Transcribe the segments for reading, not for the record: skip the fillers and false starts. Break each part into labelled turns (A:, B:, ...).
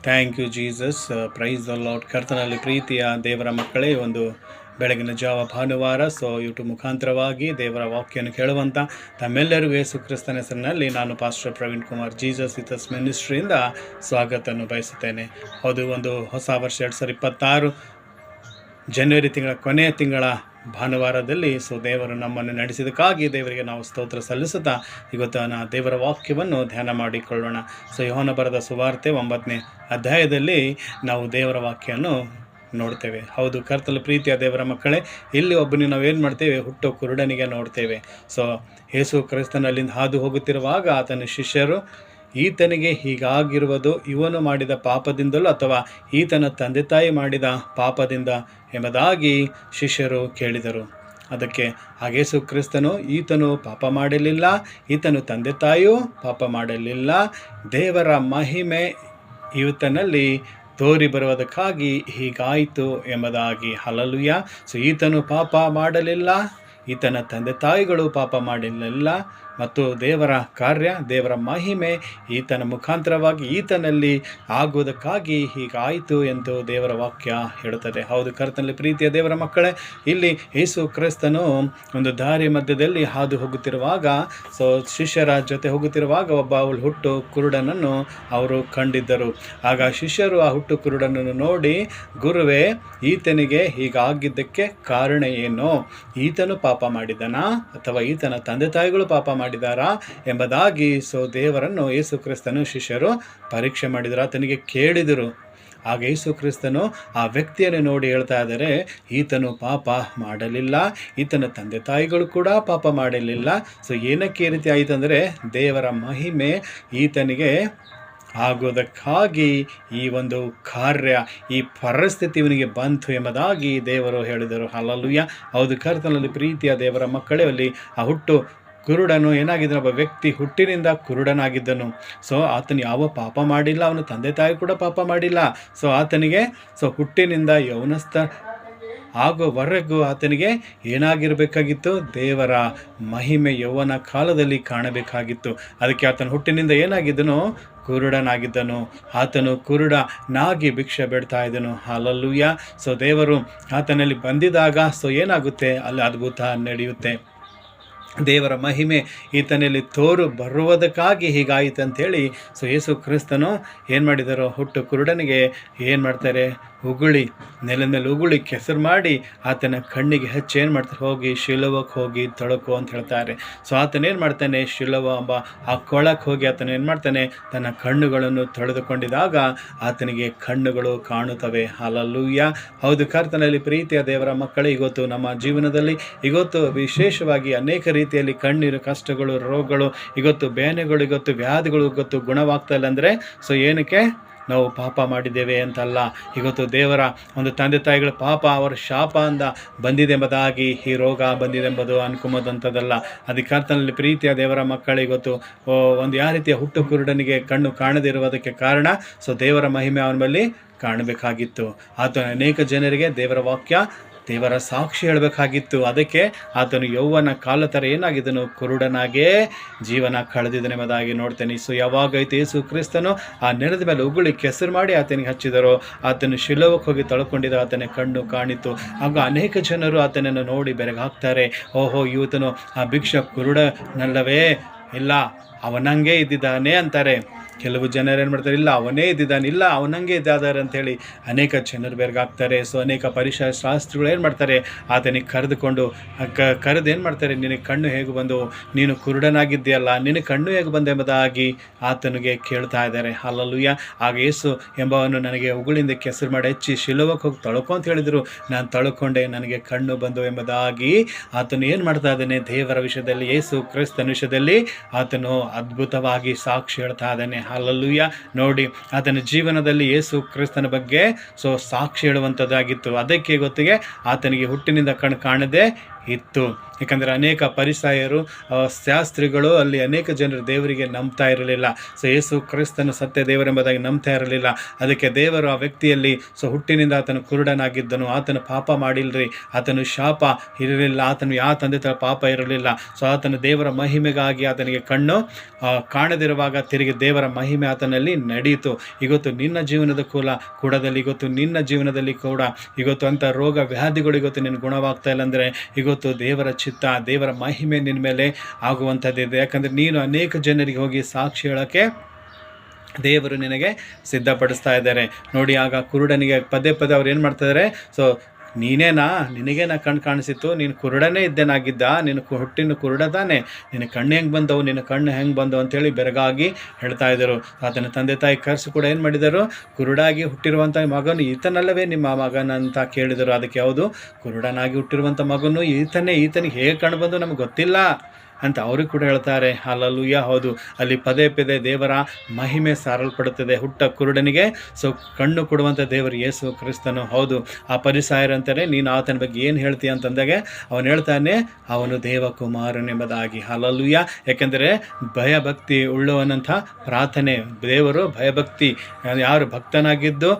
A: Thank you Jesus. Praise the Lord. ಕರ್ತನಲ್ಲಿ ಪ್ರೀತಿಯ ದೇವರ ಮಕ್ಕಳೇ, ಒಂದು ಬೆಳಗಿನ ಜಾವ ಭಾನುವಾರ. ಯೂಟ್ಯೂಬ್ ಮುಖಾಂತರವಾಗಿ ದೇವರ ವಾಕ್ಯವನ್ನು ಕೇಳುವಂಥ ತಮ್ಮೆಲ್ಲರಿಗೂ ಯೇಸು ಕ್ರಿಸ್ತನ ಹೆಸರಿನಲ್ಲಿ ನಾನು ಪಾಸ್ಟರ್ ಪ್ರವೀಣ್ ಕುಮಾರ್ ಜೀಸಸ್ ವಿತಸ್ ಮಿನಿಸ್ಟ್ರಿಯಿಂದ ಸ್ವಾಗತವನ್ನು ಬಯಸುತ್ತೇನೆ. ಹೌದು, ಒಂದು ಹೊಸ ವರ್ಷ 2026 ಜನವರಿ ತಿಂಗಳ ಕೊನೆಯ ತಿಂಗಳ ಭಾನುವಾರದಲ್ಲಿ ದೇವರು ನಮ್ಮನ್ನು ನಡೆಸಿದ್ದಕ್ಕಾಗಿ ದೇವರಿಗೆ ನಾವು ಸ್ತೋತ್ರ ಸಲ್ಲಿಸುತ್ತಾ ಇವತ್ತು ದೇವರ ವಾಕ್ಯವನ್ನು ಧ್ಯಾನ ಮಾಡಿಕೊಳ್ಳೋಣ. ಯೋಹಾನ ಬರೆದ ಸುವಾರ್ತೆ 9ನೇ ಅಧ್ಯಾಯದಲ್ಲಿ ನಾವು ದೇವರ ವಾಕ್ಯವನ್ನು ನೋಡ್ತೇವೆ. ಹೌದು, ಕರ್ತನ ಪ್ರೀತಿಯ ದೇವರ ಮಕ್ಕಳೇ, ಇಲ್ಲಿ ಒಬ್ಬನಿಗೆ ನಾವೇನು ಮಾಡ್ತೇವೆ, ಹುಟ್ಟೋ ಕುರುಡನಿಗೆ ನೋಡ್ತೇವೆ. ಯೇಸು ಕ್ರಿಸ್ತನಲ್ಲಿಂದ ಹಾದು ಹೋಗುತ್ತಿರುವಾಗ ಆತನ ಶಿಷ್ಯರು, ಈತನಿಗೆ ಹೀಗಾಗಿರುವುದು ಇವನು ಮಾಡಿದ ಪಾಪದಿಂದಲೂ ಅಥವಾ ಈತನ ತಂದೆ ತಾಯಿ ಮಾಡಿದ ಪಾಪದಿಂದ ಎಂಬುದಾಗಿ ಶಿಷ್ಯರು ಕೇಳಿದರು. ಅದಕ್ಕೆ ಯೇಸು ಕ್ರಿಸ್ತನು, ಈತನು ಪಾಪ ಮಾಡಲಿಲ್ಲ, ಈತನು ತಂದೆ ತಾಯಿಯೂ ಪಾಪ ಮಾಡಲಿಲ್ಲ, ದೇವರ ಮಹಿಮೆ ಈತನಲ್ಲಿ ತೋರಿ ಬರುವುದಕ್ಕಾಗಿ ಹೀಗಾಯಿತು ಎಂಬುದಾಗಿ. ಹಲ್ಲೆಲೂಯಾ. ಈತನು ಪಾಪ ಮಾಡಲಿಲ್ಲ, ಈತನ ತಂದೆ ತಾಯಿಗಳು ಪಾಪ ಮಾಡಲಿಲ್ಲ, ಮತ್ತು ದೇವರ ಕಾರ್ಯ, ದೇವರ ಮಹಿಮೆ ಈತನ ಮುಖಾಂತರವಾಗಿ ಈತನಲ್ಲಿ ಆಗುವುದಕ್ಕಾಗಿ ಹೀಗಾಯಿತು ಎಂದು ದೇವರ ವಾಕ್ಯ ಹೇಳುತ್ತದೆ. ಹೌದು, ಕರ್ತನಲ್ಲಿ ಪ್ರೀತಿಯ ದೇವರ ಮಕ್ಕಳೇ, ಇಲ್ಲಿ ಯೇಸು ಕ್ರಿಸ್ತನು ಒಂದು ದಾರಿ ಮಧ್ಯದಲ್ಲಿ ಹಾದು ಹೋಗುತ್ತಿರುವಾಗ, ಶಿಷ್ಯರ ಜೊತೆ ಹೋಗುತ್ತಿರುವಾಗ ಅವಳು ಹುಟ್ಟು ಕುರುಡನನ್ನು ಅವರು ಕಂಡಿದ್ದರು. ಆಗ ಶಿಷ್ಯರು ಆ ಹುಟ್ಟು ಕುರುಡನನ್ನು ನೋಡಿ, ಗುರುವೇ, ಈತನಿಗೆ ಹೀಗಾಗಿದ್ದಕ್ಕೆ ಕಾರಣ ಏನು? ಈತನು ಪಾಪ ಮಾಡಿದನಾ ಅಥವಾ ಈತನ ತಂದೆ ತಾಯಿಗಳು ಪಾಪ ಮಾಡಿದಾರಾ ಎಂಬುದಾಗಿ ದೇವರನ್ನು ಯೇಸು ಕ್ರಿಸ್ತನು ಶಿಷ್ಯರು ಪರೀಕ್ಷೆ ಮಾಡಿದರು, ಆತನಿಗೆ ಕೇಳಿದರು. ಆಗ ಯೇಸು ಕ್ರಿಸ್ತನು ಆ ವ್ಯಕ್ತಿಯನ್ನು ನೋಡಿ ಹೇಳ್ತಾ ಇದ್ದಾರೆ, ಈತನು ಪಾಪ ಮಾಡಲಿಲ್ಲ, ಈತನ ತಂದೆ ತಾಯಿಗಳು ಕೂಡ ಪಾಪ ಮಾಡಲಿಲ್ಲ. ಏನಕ್ಕೆ ಈ ರೀತಿ ಆಯಿತಂದರೆ, ದೇವರ ಮಹಿಮೆ ಈತನಿಗೆ ಆಗೋದಕ್ಕಾಗಿ ಈ ಒಂದು ಕಾರ್ಯ, ಈ ಪರಿಸ್ಥಿತಿ ಇವನಿಗೆ ಬಂತು ಎಂಬುದಾಗಿ ದೇವರು ಹೇಳಿದರು. ಹಲ್ಲೆಲೂಯಾ. ಹೌದು, ಕರ್ತನಲ್ಲಿ ಪ್ರೀತಿಯ ದೇವರ ಮಕ್ಕಳೇ, ಅಲ್ಲಿ ಆ ಹುಟ್ಟು ಕುರುಡನು ಏನಾಗಿದ್ದನು, ಒಬ್ಬ ವ್ಯಕ್ತಿ ಹುಟ್ಟಿನಿಂದ ಕುರುಡನಾಗಿದ್ದನು. ಆತನು ಯಾವ ಪಾಪ ಮಾಡಿಲ್ಲ, ಅವನ ತಂದೆ ತಾಯಿ ಕೂಡ ಪಾಪ ಮಾಡಿಲ್ಲ. ಆತನಿಗೆ ಹುಟ್ಟಿನಿಂದ ಯೌವನಸ್ಥ ಆಗೋವರೆಗೂ ಆತನಿಗೆ ಏನಾಗಿರಬೇಕಾಗಿತ್ತು, ದೇವರ ಮಹಿಮೆ ಯೌವನ ಕಾಲದಲ್ಲಿ ಕಾಣಬೇಕಾಗಿತ್ತು. ಅದಕ್ಕೆ ಆತನ ಹುಟ್ಟಿನಿಂದ ಏನಾಗಿದ್ದನು, ಕುರುಡನಾಗಿದ್ದನು. ಆತನು ಕುರುಡನಾಗಿ ಭಿಕ್ಷೆ ಬೇಡ್ತಾ ಇದ್ದನು. ಹಲ್ಲೆಲೂಯಾ. ದೇವರು ಆತನಲ್ಲಿ ಬಂದಿದಾಗ ಏನಾಗುತ್ತೆ, ಅಲ್ಲಿ ಅದ್ಭುತ ನಡೆಯುತ್ತೆ. ದೇವರ ಮಹಿಮೆ ಈತನಲ್ಲಿ ತೋರು ಬರುವುದಕ್ಕಾಗಿ ಹೀಗಾಯಿತು ಅಂಥೇಳಿ ಯೇಸು ಕ್ರಿಸ್ತನು ಏನು ಮಾಡಿದರು, ಹುಟ್ಟು ಕುರುಡನಿಗೆ ಏನು ಮಾಡ್ತಾರೆ, ಉಗುಳಿ ನೆಲದ ಮೇಲೆ ಉಗುಳಿ ಕೆಸರು ಮಾಡಿ ಆತನ ಕಣ್ಣಿಗೆ ಹಚ್ಚಿ ಏನು ಮಾಡ್ತಾರೆ, ಹೋಗಿ ಶಿಲುವಕ್ಕೆ ಹೋಗಿ ತೊಳಕು ಅಂತ ಹೇಳ್ತಾರೆ. ಆತನೇನು ಮಾಡ್ತಾನೆ, ಶಿಲುವ ಎಂಬ ಆ ಕೊಳಕ್ಕೆ ಹೋಗಿ ಆತನ ಏನು ಮಾಡ್ತಾನೆ, ತನ್ನ ಕಣ್ಣುಗಳನ್ನು ತೊಳೆದುಕೊಂಡಿದಾಗ ಆತನಿಗೆ ಕಣ್ಣುಗಳು ಕಾಣುತ್ತವೆ. ಹಲ್ಲೆಲೂಯಾ. ಹೌದು, ಕರ್ತನಲ್ಲಿ ಪ್ರೀತಿಯ ದೇವರ ಮಕ್ಕಳೇ, ಇವತ್ತು ನಮ್ಮ ಜೀವನದಲ್ಲಿ ಇವತ್ತು ವಿಶೇಷವಾಗಿ ಅನೇಕ ರೀತಿಯಲ್ಲಿ ಕಣ್ಣೀರು, ಕಷ್ಟಗಳು, ರೋಗಗಳು, ಇವತ್ತು ಬೇನೆಗಳು, ಇವತ್ತು ವ್ಯಾಧಿಗಳು ಇವತ್ತು ಗುಣವಾಗ್ತಾ ಇಲ್ಲ. ಅಂದರೆ ಏನಕ್ಕೆ, ನಾವು ಪಾಪ ಮಾಡಿದ್ದೇವೆ ಅಂತಲ್ಲ. ಇವತ್ತು ದೇವರ ಒಂದು ತಂದೆ ತಾಯಿಗಳ ಪಾಪ, ಅವರ ಶಾಪ ಅಂದ ಬಂದಿದೆ ಎಂಬುದಾಗಿ ಈ ರೋಗ ಬಂದಿದೆ ಎಂಬುದು ಅನ್ಕೊಂಬೋದಂಥದ್ದಲ್ಲ. ಅದಕ್ಕೆ ಕರ್ತನಲ್ಲಿ ಪ್ರೀತಿಯ ದೇವರ ಮಕ್ಕಳು, ಇವತ್ತು ಒಂದು ಯಾವ ರೀತಿಯ ಹುಟ್ಟು ಕುರುಡನಿಗೆ ಕಣ್ಣು ಕಾಣದಿರುವುದಕ್ಕೆ ಕಾರಣ ದೇವರ ಮಹಿಮೆ ಅವನ ಮೇಲೆ ಕಾಣಬೇಕಾಗಿತ್ತು. ಆತನ ಅನೇಕ ಜನರಿಗೆ ದೇವರ ವಾಕ್ಯ, ದೇವರ ಸಾಕ್ಷಿ ಹೇಳಬೇಕಾಗಿತ್ತು. ಅದಕ್ಕೆ ಆತನು ಯೌವನ ಕಾಲ ಥರ ಏನಾಗಿದ್ದನು, ಕುರುಡನಾಗೇ ಜೀವನ ಕಳೆದಿದ್ದನೆಂಬುದಾಗಿ ನೋಡ್ತೇನೆ. ಯಾವಾಗೈತೆ ಯೇಸು ಕ್ರಿಸ್ತನು ಆ ನೆಲದ ಮೇಲೆ ಉಗುಳಿ ಕೆಸರು ಮಾಡಿ ಆತನಿಗೆ ಹಚ್ಚಿದರು, ಆತನು ಶಿಲುವಕ್ಕೆ ಹೋಗಿ ತಳ್ಕೊಂಡಿದ್ದ ಆತನ ಕಣ್ಣು ಕಾಣಿತು. ಆಗ ಅನೇಕ ಜನರು ಆತನನ್ನು ನೋಡಿ ಬೆರಗಾಗ್ತಾರೆ, ಓಹೋ, ಇವತನು ಆ ಭಿಕ್ಷ ಕುರುಡನಲ್ಲವೇ, ಇಲ್ಲ ಅವನಂಗೆ ಇದ್ದಿದ್ದಾನೆ ಅಂತಾರೆ. ಕೆಲವು ಜನರು ಏನು ಮಾಡ್ತಾರೆ, ಇಲ್ಲ ಅವನೇ ಇದ್ದಿದ್ದಾನೆ, ಇಲ್ಲ ಅವನಂಗೆ ಇದ್ದಾದಾರೆ ಅಂಥೇಳಿ ಅನೇಕ ಜನರು ಬೆರಗಾಗ್ತಾರೆ. ಅನೇಕ ಶಾಸ್ತ್ರಿಗಳು ಏನು ಮಾಡ್ತಾರೆ, ಆತನಿಗೆ ಕರೆದುಕೊಂಡು ಕರೆದು ಏನು ಮಾಡ್ತಾರೆ, ನಿನಗೆ ಕಣ್ಣು ಹೇಗೆ ಬಂದು, ನೀನು ಕುರುಡನಾಗಿದ್ದೀಯಲ್ಲ, ನಿನಗೆ ಕಣ್ಣು ಹೇಗೆ ಬಂದು ಎಂಬುದಾಗಿ ಆತನಿಗೆ ಕೇಳ್ತಾ ಇದ್ದಾರೆ. ಹಲ್ಲೆಲೂಯಾ. ಆಗ ಯೇಸು ಎಂಬವನು ನನಗೆ ಉಗುಳಿಂದ ಕೆಸರು ಮಾಡಿ ಹಚ್ಚಿ ಶಿಲುವಕ್ಕೆ ಹೋಗಿ ತೊಳ್ಕೊ ಅಂತ ಹೇಳಿದರು, ನಾನು ತೊಳ್ಕೊಂಡೆ, ನನಗೆ ಕಣ್ಣು ಬಂದು ಎಂಬುದಾಗಿ ಆತನು ಏನು ಮಾಡ್ತಾ ಇದ್ದಾನೆ, ದೇವರ ವಿಷಯದಲ್ಲಿ, ಯೇಸು ಕ್ರಿಸ್ತನ ವಿಷಯದಲ್ಲಿ ಆತನು ಅದ್ಭುತವಾಗಿ ಸಾಕ್ಷಿ ಹೇಳ್ತಾ ಇದ್ದಾನೆ. ಹಲ್ಲೆಲೂಯಾ. ನೋಡಿ, ಆತನ ಜೀವನದಲ್ಲಿ ಯೇಸು ಕ್ರಿಸ್ತನ ಬಗ್ಗೆ ಸಾಕ್ಷಿ ಹೇಳುವಂಥದ್ದಾಗಿತ್ತು. ಅದಕ್ಕೆ ಗೊತ್ತಿಗೆ ಆತನಿಗೆ ಹುಟ್ಟಿನಿಂದ ಕಣ್ಣು ಕಾಣದೆ ಇತ್ತು. ಯಾಕಂದರೆ ಅನೇಕ ಪರಿಸಾಯರು ಶಾಸ್ತ್ರಿಗಳು ಅಲ್ಲಿ ಅನೇಕ ಜನರು ದೇವರಿಗೆ ನಂಬ್ತಾ ಇರಲಿಲ್ಲ. ಸೊ ಯೇಸು ಕ್ರಿಸ್ತನು ಸತ್ಯ ದೇವರೆಂಬುದಾಗಿ ನಂಬ್ತಾ ಇರಲಿಲ್ಲ. ಅದಕ್ಕೆ ದೇವರು ಆ ವ್ಯಕ್ತಿಯಲ್ಲಿ ಹುಟ್ಟಿನಿಂದ ಆತನು ಕುರುಡನಾಗಿದ್ದನು, ಆತನು ಪಾಪ ಮಾಡಿಲ್ರಿ, ಆತನು ಶಾಪ ಇರಲಿಲ್ಲ, ಆತನು ಯಾವ ತಂದೆ ತರ ಪಾಪ ಇರಲಿಲ್ಲ. ಸೊ ಆತನು ದೇವರ ಮಹಿಮೆಗಾಗಿ ಆತನಿಗೆ ಕಣ್ಣು ಕಾಣದಿರುವಾಗ ತಿರುಗಿ ದೇವರ ಮಹಿಮೆ ಆತನಲ್ಲಿ ನಡೆಯಿತು. ಇವತ್ತು ನಿನ್ನ ಜೀವನದ ಕೂಡದಲ್ಲಿ ಇವತ್ತು ನಿನ್ನ ಜೀವನದಲ್ಲಿ ಕೂಡ ಇವತ್ತು ಅಂಥ ರೋಗ ವ್ಯಾಧಿಗಳು ಇವತ್ತು ನಿನ್ನ ಗುಣವಾಗ್ತಾ ಇಲ್ಲ ಅಂದರೆ ಇವತ್ತು ದೇವರ ಚಿತ್ತ, ದೇವರ ಮಹಿಮೆ ನಿನ್ನ ಮೇಲೆ ಆಗುವಂಥದ್ದಿದೆ. ಯಾಕಂದರೆ ನೀನು ಅನೇಕ ಜನರಿಗೆ ಹೋಗಿ ಸಾಕ್ಷಿ ಹೇಳೋಕ್ಕೆ ದೇವರು ನಿನಗೆ ಸಿದ್ಧಪಡಿಸ್ತಾ ಇದ್ದಾರೆ. ನೋಡಿ, ಆಗ ಕುರುಡನಿಗೆ ಪದೇ ಅವ್ರು ಏನು ಮಾಡ್ತಾಯಿದ್ದಾರೆ, ಸೊ ನಿನಗೇನಾ ಕಣ್ಣು ಕಾಣಿಸಿತ್ತು, ನೀನು ಕುರುಡನೇ ಇದ್ದೇನಾಗಿದ್ದ, ನೀನು ಹುಟ್ಟಿನ ಕುರುಡ ತಾನೆ, ನಿನ್ನ ಕಣ್ಣು ಹೆಂಗೆ ಬಂದವು, ನಿನ್ನ ಕಣ್ಣು ಹೆಂಗೆ ಬಂದವು ಅಂತೇಳಿ ಬೆರಗಾಗಿ ಹೇಳ್ತಾ ಇದ್ದರು. ಆತನ ತಂದೆ ತಾಯಿ ಕರ್ಸು ಕೂಡ ಏನು ಮಾಡಿದರು, ಕುರುಡಾಗಿ ಹುಟ್ಟಿರುವಂಥ ಮಗನು ಈತನಲ್ಲವೇ ನಿಮ್ಮ ಮಗನಂತ ಕೇಳಿದರು. ಅದಕ್ಕೆ ಯಾವುದು, ಕುರುಡನಾಗಿ ಹುಟ್ಟಿರುವಂಥ ಮಗನು ಈತನಿಗೆ ಹೇಗೆ ಕಣ್ಣು ಬಂದು ನಮಗೆ ಗೊತ್ತಿಲ್ಲ ಅಂತ ಅವ್ರಿಗೆ ಕೂಡ ಹೇಳ್ತಾರೆ. ಹಲ್ಲೆಲೂಯಾ. ಹೌದು, ಅಲ್ಲಿ ಪದೇ ದೇವರ ಮಹಿಮೆ ಸಾರಲ್ಪಡುತ್ತದೆ. ಹುಟ್ಟ ಕುರುಡನಿಗೆ ಸೊ ಕಣ್ಣು ಕೊಡುವಂಥ ದೇವರು ಯೇಸು ಕ್ರಿಸ್ತನು. ಹೌದು, ಆ ಪರಿಸಾಯರಂತಾರೆ, ನೀನು ಆತನ ಬಗ್ಗೆ ಏನು ಹೇಳ್ತೀಯ ಅಂತಂದಾಗ ಅವನು ಹೇಳ್ತಾನೆ, ಅವನು ದೇವಕುಮಾರನೆಂಬುದಾಗಿ. ಹಲ್ಲೆಲೂಯಾ. ಯಾಕೆಂದರೆ ಭಯಭಕ್ತಿ ಉಳ್ಳವನಂಥ ಪ್ರಾರ್ಥನೆ, ದೇವರು ಭಯಭಕ್ತಿ, ಯಾರು ಭಕ್ತನಾಗಿದ್ದು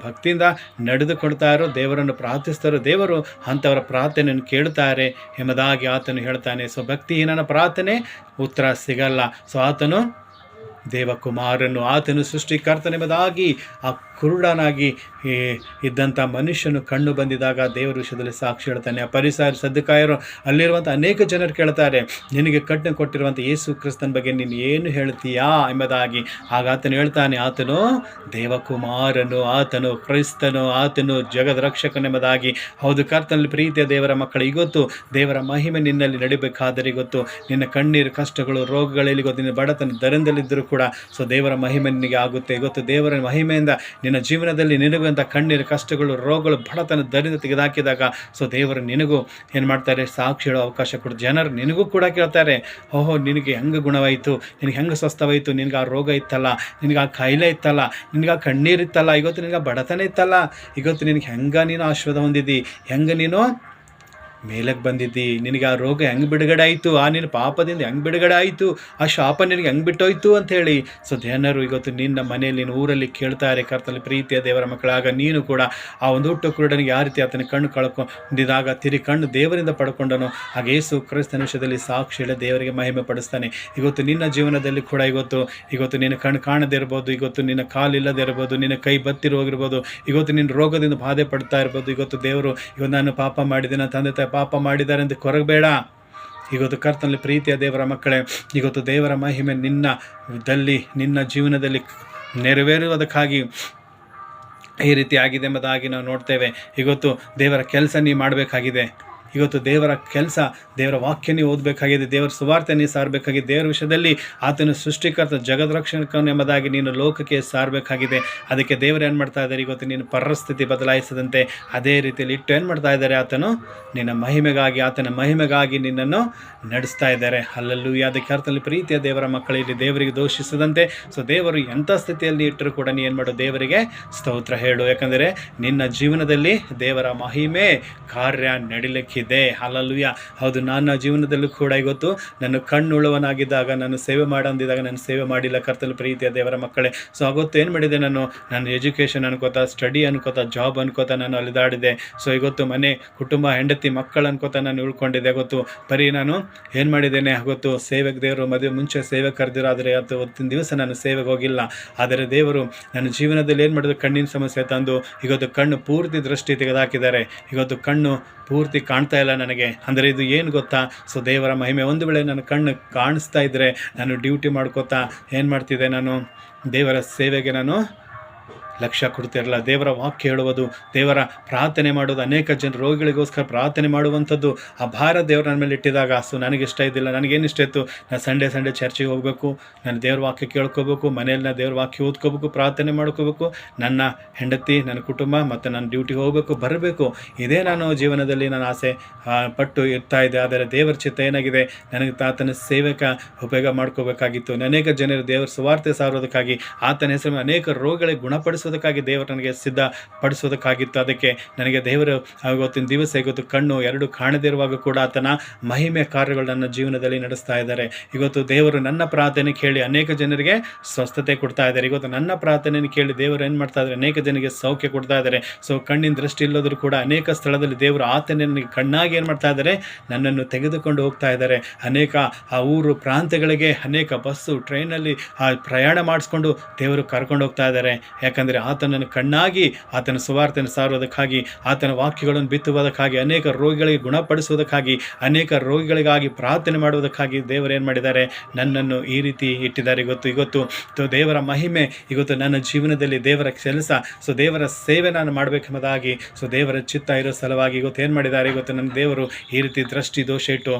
A: ಭಕ್ತಿಯಿಂದ ನಡೆದುಕೊಳ್ತಾರೋ, ದೇವರನ್ನು ಪ್ರಾರ್ಥಿಸ್ತಾರೋ, ದೇವರು ಅಂಥವರ ಪ್ರಾರ್ಥನೆಯನ್ನು ಕೇಳ್ತಾರೆ ಎಂಬುದಾಗಿ ಆತನು ಹೇಳ್ತಾನೆ. ಸೊ ಭಕ್ತಿಹೀನನ ಪ್ರಾರ್ಥನೆ ಉತ್ತರ ಸಿಗಲ್ಲ. ಸೊ ಆತನು ದೇವಕುಮಾರನು, ಆತನು ಸೃಷ್ಟಿಕರ್ತನೆಂಬುದಾಗಿ ಆ ಕುರುಡನಾಗಿ ಇದ್ದಂಥ ಮನುಷ್ಯನು ಕಣ್ಣು ಬಂದಿದಾಗ ದೇವರ ವಿಷಯದಲ್ಲಿ ಸಾಕ್ಷಿ ಹೇಳ್ತಾನೆ. ಆ ಪರಿಸಾಯರು ಸದ್ದುಕಾಯರು ಅಲ್ಲಿರುವಂಥ ಅನೇಕ ಜನರು ಕೇಳ್ತಾರೆ, ನಿನಗೆ ಕಣ್ಣು ಕೊಟ್ಟಿರುವಂಥ ಯೇಸು ಕ್ರಿಸ್ತನ ಬಗ್ಗೆ ನೀನು ಏನು ಹೇಳ್ತೀಯಾ ಎಂಬುದಾಗಿ. ಆಗ ಆತನು ಹೇಳ್ತಾನೆ, ಆತನು ದೇವಕುಮಾರನು, ಆತನು ಕ್ರಿಸ್ತನು, ಆತನು ಜಗದ ರಕ್ಷಕನೆಂಬುದಾಗಿ. ಹೌದು, ಕರ್ತನಲ್ಲಿ ಪ್ರೀತಿಯ ದೇವರ ಮಕ್ಕಳು, ಇವತ್ತು ದೇವರ ಮಹಿಮೆ ನಿನ್ನಲ್ಲಿ ನಡಿಬೇಕಾದರೆ ಇವತ್ತು ನಿನ್ನ ಕಣ್ಣೀರು, ಕಷ್ಟಗಳು, ರೋಗಗಳಲ್ಲಿ ಇವತ್ತು ನಿನ್ನ ಬಡತನ ದರದಲ್ಲಿದ್ದರೂ ಕೂಡ ಸೊ ದೇವರ ಮಹಿಮೆ ನಿನಗೆ ಆಗುತ್ತೆ. ಇವತ್ತು ದೇವರ ಮಹಿಮೆಯಿಂದ ನಿನ್ನ ಜೀವನದಲ್ಲಿ ನಿನಗುವಂಥ ಕಣ್ಣೀರು, ಕಷ್ಟಗಳು, ರೋಗಗಳು, ಬಡತನ ದರಿಂದ ತೆಗೆದುಹಾಕಿದಾಗ ಸೊ ದೇವರು ನಿನಗೂ ಏನು ಮಾಡ್ತಾರೆ, ಸಾಕ್ಷಿ ಹೇಳೋ ಅವಕಾಶ ಕೊಡು. ಜನರು ನಿನಗೂ ಕೂಡ ಕೇಳ್ತಾರೆ, ಓಹೋ ನಿನಗೆ ಹೆಂಗೆ ಗುಣವಾಯಿತು, ನಿನಗೆ ಹೆಂಗೆ ಸ್ವಸ್ಥವಾಯಿತು, ನಿನಗೆ ಆ ರೋಗ ಇತ್ತಲ್ಲ, ನಿನಗೆ ಆ ಕಾಯಿಲೆ ಇತ್ತಲ್ಲ, ನಿನಗೆ ಆ ಕಣ್ಣೀರು ಇತ್ತಲ್ಲ, ಇವತ್ತು ನಿನಗೆ ಬಡತನ ಇತ್ತಲ್ಲ, ಇವತ್ತು ನಿನಗೆ ಹೆಂಗೆ ನೀನು ಆಶೀರ್ವಾದ ಹೊಂದಿದ್ದಿ, ಹೆಂಗೆ ನೀನು ಮೇಲಕ್ಕೆ ಬಂದಿದ್ದಿ, ನಿನಗೆ ಆ ರೋಗ ಹೆಂಗೆ ಬಿಡುಗಡೆ ಆಯಿತು, ಆ ನಿನ್ನ ಪಾಪದಿಂದ ಹೆಂಗೆ ಬಿಡುಗಡೆ ಆಯಿತು, ಆ ಶಾಪ ನಿನಗೆ ಹೆಂಗೆ ಬಿಟ್ಟೋಯ್ತು ಅಂಥೇಳಿ ಸೊ ಜನರು ಇವತ್ತು ನಿನ್ನ ಮನೆಯಲ್ಲಿ, ನಿನ್ನ ಊರಲ್ಲಿ ಕೇಳ್ತಾರೆ. ಕರ್ತನಲ್ಲಿ ಪ್ರೀತಿಯ ದೇವರ ಮಕ್ಕಳಾಗ ನೀನು ಕೂಡ ಆ ಒಂದು ಹುಟ್ಟು ಕುರುಡನಿಗೆ ಯಾವ ರೀತಿ ಆತನ ಕಣ್ಣು ಕಳ್ಕೊಂಡಿದಾಗ ಕಣ್ಣು ದೇವರಿಂದ ಪಡ್ಕೊಂಡನು, ಹಾಗೆ ಯೇಸು ಕ್ರಿಸ್ತನ ವಿಷಯದಲ್ಲಿ ಸಾಕ್ಷಿ ಹೇಳಿ ದೇವರಿಗೆ ಮಹಿಮೆ ಪಡಿಸ್ತಾನೆ. ಇವತ್ತು ನಿನ್ನ ಜೀವನದಲ್ಲಿ ಕೂಡ ಇವತ್ತು ನಿನ್ನ ಕಣ್ಣು ಕಾಣದೇ ಇರ್ಬೋದು, ಇವತ್ತು ನಿನ್ನ ಕಾಲು ಇಲ್ಲದೆ ಇರ್ಬೋದು, ನಿನ್ನ ಕೈ ಬತ್ತಿರು ಹೋಗಿರ್ಬೋದು, ಇವತ್ತು ನಿನ್ನ ರೋಗದಿಂದ ಬಾಧೆ ಪಡ್ತಾ ಇರ್ಬೋದು. ಇವತ್ತು ದೇವರು ನಾನು ಪಾಪ ಮಾಡಿದೆ, ನನ್ನ ತಂದೆ ತಾಯಿ ಪಾಪ ಮಾಡಿದ್ದಾರೆ ಅಂತ ಕೊರಗಬೇಡ. ಇವತ್ತು ಕರ್ತನಲ್ಲಿ ಪ್ರೀತಿಯ ದೇವರ ಮಕ್ಕಳೇ, ಇವತ್ತು ದೇವರ ಮಹಿಮೆ ನಿನ್ನ ಜೀವನದಲ್ಲಿ ನೆರವೇರುವುದಕ್ಕಾಗಿ ಈ ರೀತಿ ಆಗಿದೆ ಎಂಬುದಾಗಿ ನಾವು ನೋಡ್ತೇವೆ. ಇವತ್ತು ದೇವರ ಕೆಲಸ ನೀವು ಮಾಡಬೇಕಾಗಿದೆ. ಇವತ್ತು ದೇವರ ಕೆಲಸ, ದೇವರ ವಾಕ್ಯ ನೀವು ಓದಬೇಕಾಗಿದೆ, ದೇವರ ಸುವಾರ್ತೆ ನೀವು ಸಾರಬೇಕಾಗಿದೆ, ದೇವರ ವಿಷಯದಲ್ಲಿ ಆತನು ಸೃಷ್ಟಿಕರ್ತ ಜಗದ ರಕ್ಷಕನು ಎಂಬುದಾಗಿ ನೀನು ಲೋಕಕ್ಕೆ ಸಾರಬೇಕಾಗಿದೆ. ಅದಕ್ಕೆ ದೇವರು ಏನು ಮಾಡ್ತಾ ಇದ್ದಾರೆ, ಇವತ್ತು ನೀನು ಪರಿಸ್ಥಿತಿ ಬದಲಾಯಿಸದಂತೆ ಅದೇ ರೀತಿಯಲ್ಲಿ ಇಟ್ಟು ಏನು ಮಾಡ್ತಾ ಇದ್ದಾರೆ, ಆತನು ನಿನ್ನ ಮಹಿಮೆಗಾಗಿ, ಆತನ ಮಹಿಮೆಗಾಗಿ ನಿನ್ನನ್ನು ನಡೆಸ್ತಾ ಇದ್ದಾರೆ. ಅಲ್ಲಲ್ಲೂ ಅದಕ್ಕೆ ಅರ್ಥದಲ್ಲಿ ಪ್ರೀತಿಯ ದೇವರ ಮಕ್ಕಳಿಲ್ಲಿ ದೇವರಿಗೆ ದೋಷಿಸದಂತೆ ಸೊ ದೇವರು ಎಂಥ ಸ್ಥಿತಿಯಲ್ಲಿ ಇಟ್ಟರೂ ಕೂಡ ನೀ ಏನು ಮಾಡು, ದೇವರಿಗೆ ಸ್ತೋತ್ರ ಹೇಳು. ಯಾಕಂದರೆ ನಿನ್ನ ಜೀವನದಲ್ಲಿ ದೇವರ ಮಹಿಮೆ ಕಾರ್ಯ ನಡಿಲಿಕ್ಕೆ ಹಲ್ಲೆಲೂಯಾ. ಹೌದು, ನನ್ನ ಜೀವನದಲ್ಲೂ ಕೂಡ ಇವತ್ತು ನನ್ನ ಕಣ್ಣುಳ್ಳವನಾಗಿದ್ದಾಗ, ನಾನು ಸೇವೆ ಮಾಡಂದಿದ್ದಾಗ ನಾನು ಸೇವೆ ಮಾಡಿಲ್ಲ. ಕರ್ತನಲ್ಲಿ ಪ್ರೀತಿಯ ದೇವರ ಮಕ್ಕಳೇ, ಸೊ ಅವತ್ತು ಏನು ಮಾಡಿದೆ, ನಾನು ಎಜುಕೇಷನ್ ಅನ್ಕೋತಾ, ಸ್ಟಡಿ ಅನ್ಕೋತಾ, ಜಾಬ್ ಅನ್ಕೋತಾ ನಾನು ಅಲಿದಾಡಿದೆ. ಸೊ ಇವತ್ತು ಮನೆ, ಕುಟುಂಬ, ಹೆಂಡತಿ, ಮಕ್ಕಳು ಅನ್ಕೋತಾ ನಾನು ಉಳ್ಕೊಂಡಿದ್ದೆ. ಗೊತ್ತು ಬರೀ ನಾನು ಏನು ಮಾಡಿದ್ದೇನೆ, ಗೊತ್ತು ಸೇವೆಗೆ ದೇವರು ಮದುವೆ ಮುಂಚೆ ಸೇವೆ ಕರೆದಿರೋ, ಆದರೆ ಅವತ್ತಿನ ದಿವಸ ನಾನು ಸೇವೆಗೆ ಹೋಗಿಲ್ಲ. ಆದರೆ ದೇವರು ನನ್ನ ಜೀವನದಲ್ಲಿ ಏನು ಮಾಡಿದ್ರು, ಕಣ್ಣಿನ ಸಮಸ್ಯೆ ತಂದು ಇವತ್ತು ಕಣ್ಣು ಪೂರ್ತಿ ದೃಷ್ಟಿ ತೆಗೆದುಹಾಕಿದ್ದಾರೆ. ಇವತ್ತು ಕಣ್ಣು ಪೂರ್ತಿ ಕಾಣ್ತಾ ಇಲ್ಲ ನನಗೆ. ಅಂದರೆ ಇದು ಏನು ಗೊತ್ತಾ, ಸೊ ದೇವರ ಮಹಿಮೆ. ಒಂದು ವೇಳೆ ನನ್ನ ಕಣ್ಣು ಕಾಣಿಸ್ತಾ ಇದ್ದರೆ ನಾನು ಡ್ಯೂಟಿ ಮಾಡ್ಕೋತಾ ಏನು ಮಾಡ್ತಿದ್ದೆ, ನಾನು ದೇವರ ಸೇವೆಗೆ ನಾನು ಲಕ್ಷ್ಯ ಕೊಡ್ತಿರಲ್ಲ. ದೇವರ ವಾಕ್ಯ ಹೇಳುವುದು, ದೇವರ ಪ್ರಾರ್ಥನೆ ಮಾಡೋದು, ಅನೇಕ ಜನ ರೋಗಿಗಳಿಗೋಸ್ಕರ ಪ್ರಾರ್ಥನೆ ಮಾಡುವಂಥದ್ದು, ಆ ಭಾರ ದೇವರು ನನ್ನ ಮೇಲೆ ಇಟ್ಟಿದಾಗ ಸೊ ನನಗಿಷ್ಟ ಇದ್ದಿಲ್ಲ. ನನಗೇನು ಇಷ್ಟ ಇತ್ತು, ನಾನು ಸಂಡೇ ಚರ್ಚಿಗೆ ಹೋಗಬೇಕು, ನಾನು ದೇವ್ರ ವಾಕ್ಯ ಕೇಳ್ಕೋಬೇಕು, ಮನೆಯಲ್ಲಿ ನಾನು ದೇವ್ರ ವಾಕ್ಯ ಓದ್ಕೋಬೇಕು, ಪ್ರಾರ್ಥನೆ ಮಾಡ್ಕೋಬೇಕು, ನನ್ನ ಹೆಂಡತಿ, ನನ್ನ ಕುಟುಂಬ ಮತ್ತು ನನ್ನ ಡ್ಯೂಟಿಗೆ ಹೋಗಬೇಕು, ಬರಬೇಕು. ಇದೇ ನಾನು ಜೀವನದಲ್ಲಿ ನಾನು ಆಸೆ ಪಟ್ಟು ಇರ್ತಾ ಇದ್ದೆ. ಆದರೆ ದೇವರ ಚಿತ್ತ ಏನಾಗಿದೆ, ನನಗೆ ಆತನ ಸೇವೆಗೆ ಉಪಯೋಗ ಮಾಡ್ಕೋಬೇಕಾಗಿತ್ತು. ಅನೇಕ ಜನರು ದೇವರ ಸುವಾರ್ತೆ ಸಾರೋದಕ್ಕಾಗಿ, ಆತನ ಹೆಸರು ಅನೇಕ ರೋಗಗಳಿಗೆ ಗುಣಪಡಿಸೋದಕ್ಕಾಗಿ ನಡೆಸೋದಕ್ಕಾಗಿ ದೇವರು ನನಗೆ ಸಿದ್ಧಪಡಿಸೋದಕ್ಕಾಗಿತ್ತು. ಅದಕ್ಕೆ ನನಗೆ ದೇವರು ಇವತ್ತಿನ ದಿವಸ ಇವತ್ತು ಕಣ್ಣು ಎರಡು ಕಾಣದಿರುವಾಗ ಕೂಡ ಆತನ ಮಹಿಮೆ ಕಾರ್ಯಗಳು ನನ್ನ ಜೀವನದಲ್ಲಿ ನಡೆಸ್ತಾ ಇದ್ದಾರೆ. ಇವತ್ತು ದೇವರು ನನ್ನ ಪ್ರಾರ್ಥನೆ ಕೇಳಿ ಅನೇಕ ಜನರಿಗೆ ಸ್ವಸ್ಥತೆ ಕೊಡ್ತಾ ಇದ್ದಾರೆ. ಇವತ್ತು ನನ್ನ ಪ್ರಾರ್ಥನೆಯನ್ನು ಕೇಳಿ ದೇವರು ಏನು ಮಾಡ್ತಾ ಇದ್ದಾರೆ, ಅನೇಕ ಜನರಿಗೆ ಸೌಖ್ಯ ಕೊಡ್ತಾ ಇದ್ದಾರೆ. ಸೊ ಕಣ್ಣಿನ ದೃಷ್ಟಿ ಇಲ್ಲೋದ್ರು ಕೂಡ ಅನೇಕ ಸ್ಥಳದಲ್ಲಿ ದೇವರು ಆತನೇ ನನಗೆ ಕಣ್ಣಾಗಿ ಏನು ಮಾಡ್ತಾ ಇದ್ದಾರೆ, ನನ್ನನ್ನು ತೆಗೆದುಕೊಂಡು ಹೋಗ್ತಾ ಇದ್ದಾರೆ. ಅನೇಕ ಆ ಊರು ಪ್ರಾಂತ್ಯಗಳಿಗೆ ಅನೇಕ ಬಸ್ಸು ಟ್ರೈನಲ್ಲಿ ಪ್ರಯಾಣ ಮಾಡಿಸ್ಕೊಂಡು ದೇವರು ಕರ್ಕೊಂಡು ಹೋಗ್ತಾ ಇದ್ದಾರೆ. ಯಾಕಂದರೆ ಆತನನ್ನು ಕಣ್ಣಾಗಿ ಆತನ ಸುವಾರ್ತೆಯನ್ನು ಸಾರುವುದಕ್ಕಾಗಿ, ಆತನ ವಾಕ್ಯಗಳನ್ನು ಬಿತ್ತುವುದಕ್ಕಾಗಿ, ಅನೇಕ ರೋಗಿಗಳಿಗೆ ಗುಣಪಡಿಸುವುದಕ್ಕಾಗಿ, ಅನೇಕ ರೋಗಿಗಳಿಗಾಗಿ ಪ್ರಾರ್ಥನೆ ಮಾಡುವುದಕ್ಕಾಗಿ ದೇವರು ಏನು ಮಾಡಿದ್ದಾರೆ, ನನ್ನನ್ನು ಈ ರೀತಿ ಇಟ್ಟಿದ್ದಾರೆ. ಇವತ್ತು ದೇವರ ಮಹಿಮೆ ಇವತ್ತು ನನ್ನ ಜೀವನದಲ್ಲಿ ದೇವರ ಕೆಲಸ, ಸೊ ದೇವರ ಸೇವೆ ನಾನು ಮಾಡಬೇಕೆಂಬುದಾಗಿ, ಸೊ ದೇವರ ಚಿತ್ತ ಇರೋ ಸಲುವಾಗಿ ಇವತ್ತು ಏನು ಮಾಡಿದ್ದಾರೆ, ಇವತ್ತು ನನ್ನ ದೇವರು ಈ ರೀತಿ ದೃಷ್ಟಿ ದೋಷ ಇಟ್ಟು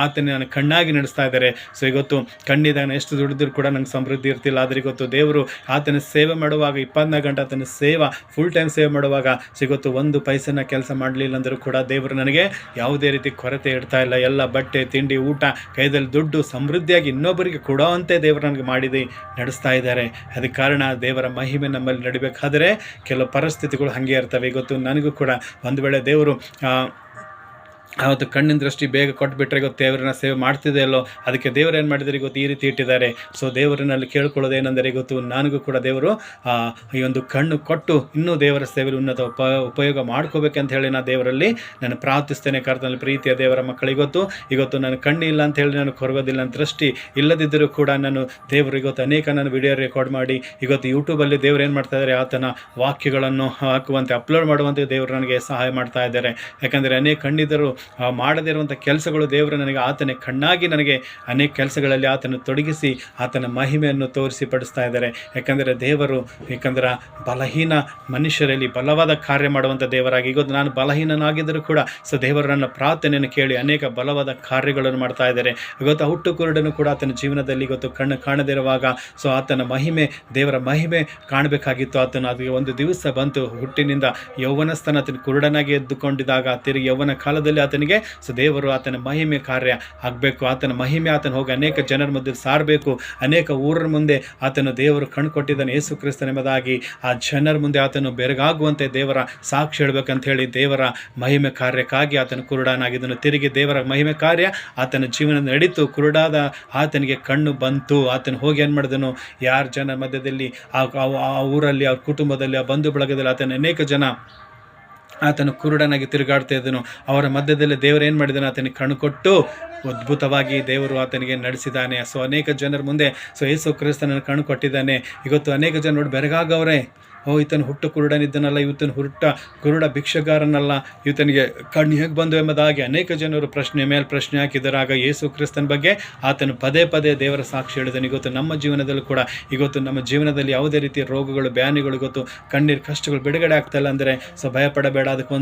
A: ಆತನ ನನ್ನ ಕಣ್ಣಾಗಿ ನಡೆಸ್ತಾ ಇದ್ದಾರೆ. ಸೊ ಇವತ್ತು ಕಣ್ಣಿದಾಗ ಎಷ್ಟು ದುಡಿದ್ರು ಕೂಡ ನಂಗೆ ಸಮೃದ್ಧಿ ಇರ್ತಿಲ್ಲ. ಆದರೆ ಇವತ್ತು ದೇವರು ಆತನ ಸೇವೆ ಮಾಡುವಾಗ 24 ಗಂಟೆ ಆತನ ಸೇವಾ ಫುಲ್ ಟೈಮ್ ಸೇವೆ ಮಾಡುವಾಗ, ಸೊ ಇವತ್ತು ಒಂದು ಪೈಸೆನ ಕೆಲಸ ಮಾಡಲಿಲ್ಲ ಅಂದರೂ ಕೂಡ ದೇವರು ನನಗೆ ಯಾವುದೇ ರೀತಿ ಕೊರತೆ ಇಡ್ತಾ ಇಲ್ಲ. ಎಲ್ಲ ಬಟ್ಟೆ ತಿಂಡಿ ಊಟ ಕೈದಲ್ಲಿ ದುಡ್ಡು ಸಮೃದ್ಧಿಯಾಗಿ ಇನ್ನೊಬ್ಬರಿಗೆ ಕೊಡೋವಂತೆ ದೇವರು ನನಗೆ ಮಾಡಿದೆ ನಡೆಸ್ತಾ ಇದ್ದಾರೆ. ಅದಕ್ಕೆ ಕಾರಣ ದೇವರ ಮಹಿಮೆ ನಮ್ಮಲ್ಲಿ ನಡಿಬೇಕಾದರೆ ಕೆಲವು ಪರಿಸ್ಥಿತಿಗಳು ಹಾಗೆ ಇರ್ತವೆ. ಇವತ್ತು ನನಗೂ ಕೂಡ ಒಂದು ವೇಳೆ ದೇವರು ಅವತ್ತು ಕಣ್ಣಿನ ದೃಷ್ಟಿ ಬೇಗ ಕೊಟ್ಬಿಟ್ರೆ ಇವತ್ತು ದೇವರನ್ನ ಸೇವೆ ಮಾಡ್ತಿದೆ ಅಲ್ಲೋ, ಅದಕ್ಕೆ ದೇವರು ಏನು ಮಾಡಿದ್ದಾರೆ ಇವತ್ತು ಈ ರೀತಿ ಇಟ್ಟಿದ್ದಾರೆ. ಸೊ ದೇವರನ್ನಲ್ಲಿ ಕೇಳ್ಕೊಳ್ಳೋದೇನೆಂದರೆ ಇವತ್ತು ನನಗೂ ಕೂಡ ದೇವರು ಈ ಒಂದು ಕಣ್ಣು ಕೊಟ್ಟು ಇನ್ನೂ ದೇವರ ಸೇವೆಯಲ್ಲಿ ಉನ್ನತ ಉಪಯೋಗ ಮಾಡ್ಕೋಬೇಕಂತ ಹೇಳಿ ನಾನು ದೇವರಲ್ಲಿ ನಾನು ಪ್ರಾರ್ಥಿಸ್ತೇನೆ. ಕರ್ತನಲ್ಲಿ ಪ್ರೀತಿಯ ದೇವರ ಮಕ್ಕಳು, ಇವತ್ತು ನಾನು ಕಣ್ಣು ಇಲ್ಲ ಅಂತ ಹೇಳಿ ನಾನು ಕೊರಗೋದಿಲ್ಲ, ನನ್ನ ದೃಷ್ಟಿ ಇಲ್ಲದಿದ್ದರೂ ಕೂಡ ನಾನು ದೇವರು ಇವತ್ತು ಅನೇಕ ನಾನು ವಿಡಿಯೋ ರೆಕಾರ್ಡ್ ಮಾಡಿ ಇವತ್ತು ಯೂಟ್ಯೂಬಲ್ಲಿ ದೇವರು ಏನು ಮಾಡ್ತಾ ಇದ್ದಾರೆ, ಆತನ ವಾಕ್ಯಗಳನ್ನು ಹಾಕುವಂತೆ ಅಪ್ಲೋಡ್ ಮಾಡುವಂತೆ ದೇವರು ನನಗೆ ಸಹಾಯ ಮಾಡ್ತಾ ಇದ್ದಾರೆ. ಯಾಕಂದರೆ ಅನೇಕ ಕಣ್ಣಿದ್ದರು ಮಾಡದಿರುವಂಥ ಕೆಲಸಗಳು ದೇವರು ನನಗೆ ಆತನೇ ಕಣ್ಣಾಗಿ ನನಗೆ ಅನೇಕ ಕೆಲಸಗಳಲ್ಲಿ ಆತನ ತೊಡಗಿಸಿ ಆತನ ಮಹಿಮೆಯನ್ನು ತೋರಿಸಿ ಪಡಿಸ್ತಾ ಇದ್ದಾರೆ. ಯಾಕಂದರೆ ದೇವರು ಬಲಹೀನ ಮನುಷ್ಯರಲ್ಲಿ ಬಲವಾದ ಕಾರ್ಯ ಮಾಡುವಂಥ ದೇವರಾಗಿ ಇವತ್ತು ನಾನು ಬಲಹೀನನಾಗಿದ್ದರೂ ಕೂಡ ಸೊ ದೇವರು ನನ್ನ ಪ್ರಾರ್ಥನೆಯನ್ನು ಕೇಳಿ ಅನೇಕ ಬಲವಾದ ಕಾರ್ಯಗಳನ್ನು ಮಾಡ್ತಾ ಇದ್ದಾರೆ. ಇವತ್ತು ಹುಟ್ಟು ಕುರುಡನು ಕೂಡ ಆತನ ಜೀವನದಲ್ಲಿ ಇವತ್ತು ಕಣ್ಣು ಕಾಣದಿರುವಾಗ ಸೊ ಆತನ ಮಹಿಮೆ ದೇವರ ಮಹಿಮೆ ಕಾಣಬೇಕಾಗಿತ್ತು. ಅದಕ್ಕೆ ಒಂದು ದಿವಸ ಬಂತು, ಹುಟ್ಟಿನಿಂದ ಯೌವನಸ್ಥನ ಆತನ ಕುರುಡನಾಗಿ ಎದ್ದುಕೊಂಡಿದ್ದಾಗ ತಿರುಗಿ ಯೌವನ ಕಾಲದಲ್ಲಿ ಆತನಿಗೆ ಸೊ ದೇವರು ಆತನ ಮಹಿಮೆ ಕಾರ್ಯ ಆಗಬೇಕು, ಆತನ ಮಹಿಮೆ ಆತನ ಹೋಗಿ ಅನೇಕ ಜನರ ಮಧ್ಯೆ ಸಾರಬೇಕು, ಅನೇಕ ಊರರ ಮುಂದೆ ಆತನು ದೇವರು ಕಣ್ಣು ಕೊಟ್ಟಿದ್ದಾನೆ ಯೇಸು ಕ್ರಿಸ್ತನೆಂಬುದಾಗಿ ಆ ಜನರ ಮುಂದೆ ಆತನು ಬೆರಗಾಗುವಂತೆ ದೇವರ ಸಾಕ್ಷಿ ಹೇಳಬೇಕಂತ ಹೇಳಿ ದೇವರ ಮಹಿಮೆ ಕಾರ್ಯಕ್ಕಾಗಿ ಆತನ ಕುರುಡನಾಗಿದ್ದನು. ತಿರುಗಿ ದೇವರ ಮಹಿಮೆ ಕಾರ್ಯ ಆತನ ಜೀವನ ನಡೀತು, ಕುರುಡಾದ ಆತನಿಗೆ ಕಣ್ಣು ಬಂತು. ಆತನು ಹೋಗಿ ಏನು ಮಾಡಿದನು, ಯಾರ ಜನ ಮಧ್ಯದಲ್ಲಿ ಆ ಊರಲ್ಲಿ ಅವ್ರ ಕುಟುಂಬದಲ್ಲಿ ಆ ಬಂಧು ಬಳಗದಲ್ಲಿ ಆತನ ಅನೇಕ ಜನ ಆತನು ಕುರುಡನಾಗಿ ತಿರುಗಾಡ್ತಾ ಇದ್ದನು. ಅವರ ಮಧ್ಯದಲ್ಲಿ ದೇವರು ಏನು ಮಾಡಿದನು, ಆತನಿಗೆ ಕಣ್ಣು ಕೊಟ್ಟು ಅದ್ಭುತವಾಗಿ ದೇವರು ಆತನಿಗೆ ನಡೆಸಿದ್ದಾನೆ. ಸೊ ಅನೇಕ ಜನರ ಮುಂದೆ ಸೊ ಯೇಸು ಕ್ರಿಸ್ತನನ್ನು ಕಣ್ಣು ಕೊಟ್ಟಿದ್ದಾನೆ. ಇವತ್ತು ಅನೇಕ ಜನ ನೋಡಿ ಬೆರಗಾಗವ್ರೆ, ಈತನು ಹುಟ್ಟು ಕುರುಡನಿದ್ದನಲ್ಲ, ಇವತ್ತನು ಕುರುಡ ಭಿಕ್ಷಗಾರನಲ್ಲ, ಇವತನಿಗೆ ಕಣ್ಣು ಹೇಗೆ ಬಂದು ಎಂಬುದಾಗಿ ಅನೇಕ ಜನರು ಪ್ರಶ್ನೆ ಮೇಲೆ ಪ್ರಶ್ನೆ ಹಾಕಿದರಾಗ ಯೇಸು ಕ್ರಿಸ್ತನ ಬಗ್ಗೆ ಆತನು ಪದೇ ಪದೇ ದೇವರ ಸಾಕ್ಷಿ ಹೇಳಿದನು. ಇವತ್ತು ನಮ್ಮ ಜೀವನದಲ್ಲೂ ಕೂಡ ನಮ್ಮ ಜೀವನದಲ್ಲಿ ಯಾವುದೇ ರೀತಿಯ ರೋಗಗಳು ಬ್ಯಾನಿಗಳು ಇವತ್ತು ಕಣ್ಣೀರು ಕಷ್ಟಗಳು ಬಿಡುಗಡೆ ಆಗ್ತಾಯಿಲ್ಲ ಅಂದರೆ ಸೊ ಭಯಪಡಬೇಡ. ಅದಕ್ಕೆ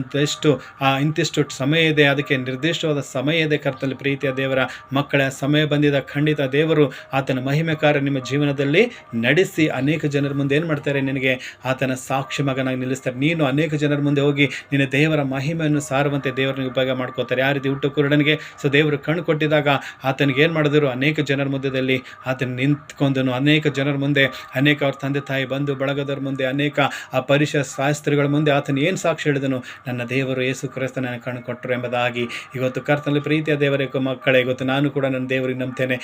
A: ಇಂತಿಷ್ಟು ಸಮಯ ಇದೆ, ಅದಕ್ಕೆ ನಿರ್ದಿಷ್ಟವಾದ ಸಮಯ ಇದೆ. ಕರ್ತನಲ್ಲಿ ಪ್ರೀತಿಯ ದೇವರ ಮಕ್ಕಳ ಸಮಯ ಬಂದಿದ್ದ ಖಂಡಿತ ದೇವರು ಆತನ ಮಹಿಮೆ ಕಾರ್ಯ ನಿಮ್ಮ ಜೀವನದಲ್ಲಿ ನಡೆಸಿ ಅನೇಕ ಜನರ ಮುಂದೆ ಏನು ಮಾಡ್ತಾರೆ, ನಿನಗೆ ಆತನ ಸಾಕ್ಷಿ ಮಗನಾಗಿ ನಿಲ್ಲಿಸ್ತಾರೆ. ನೀನು ಅನೇಕ ಜನರ ಮುಂದೆ ಹೋಗಿ ನಿನ್ನ ದೇವರ ಮಹಿಮೆಯನ್ನು ಸಾರುವಂತೆ ದೇವರನ್ನು ಉಪಯೋಗ ಮಾಡ್ಕೋತಾರೆ. ಯಾವ ರೀತಿ ಹುಟ್ಟು ಕುರುಡನಿಗೆ ಸೊ ದೇವರು ಕಣ್ಣು ಕೊಟ್ಟಿದ್ದಾಗ ಆತನಿಗೆ ಏನು ಮಾಡಿದ್ರು, ಅನೇಕ ಜನರ ಮಧ್ಯದಲ್ಲಿ ಆತನ ನಿಂತ್ಕೊಂಡನು. ಅನೇಕ ಜನರ ಮುಂದೆ, ಅನೇಕ ಅವ್ರ ತಂದೆ ತಾಯಿ ಬಂಧು ಬಳಗದವ್ರ ಮುಂದೆ, ಅನೇಕ ಆ ಪರಿಸರ ಶಾಸ್ತ್ರಿಗಳ ಮುಂದೆ ಆತನು ಏನು ಸಾಕ್ಷಿ ಹೇಳಿದನು, ನನ್ನ ದೇವರು ಯೇಸು ಕ್ರಿಸ್ತ ನನಗೆ ಕಣ್ಣು ಕೊಟ್ಟರು ಎಂಬುದಾಗಿ. ಇವತ್ತು ಕರ್ತನಲ್ಲಿ ಪ್ರೀತಿಯ ದೇವರ ಮಕ್ಕಳೇ, ಇವತ್ತು ನಾನು ಕೂಡ ನನ್ನ ದೇವರಿಗೆ ನಂಬ್ತೇನೆ.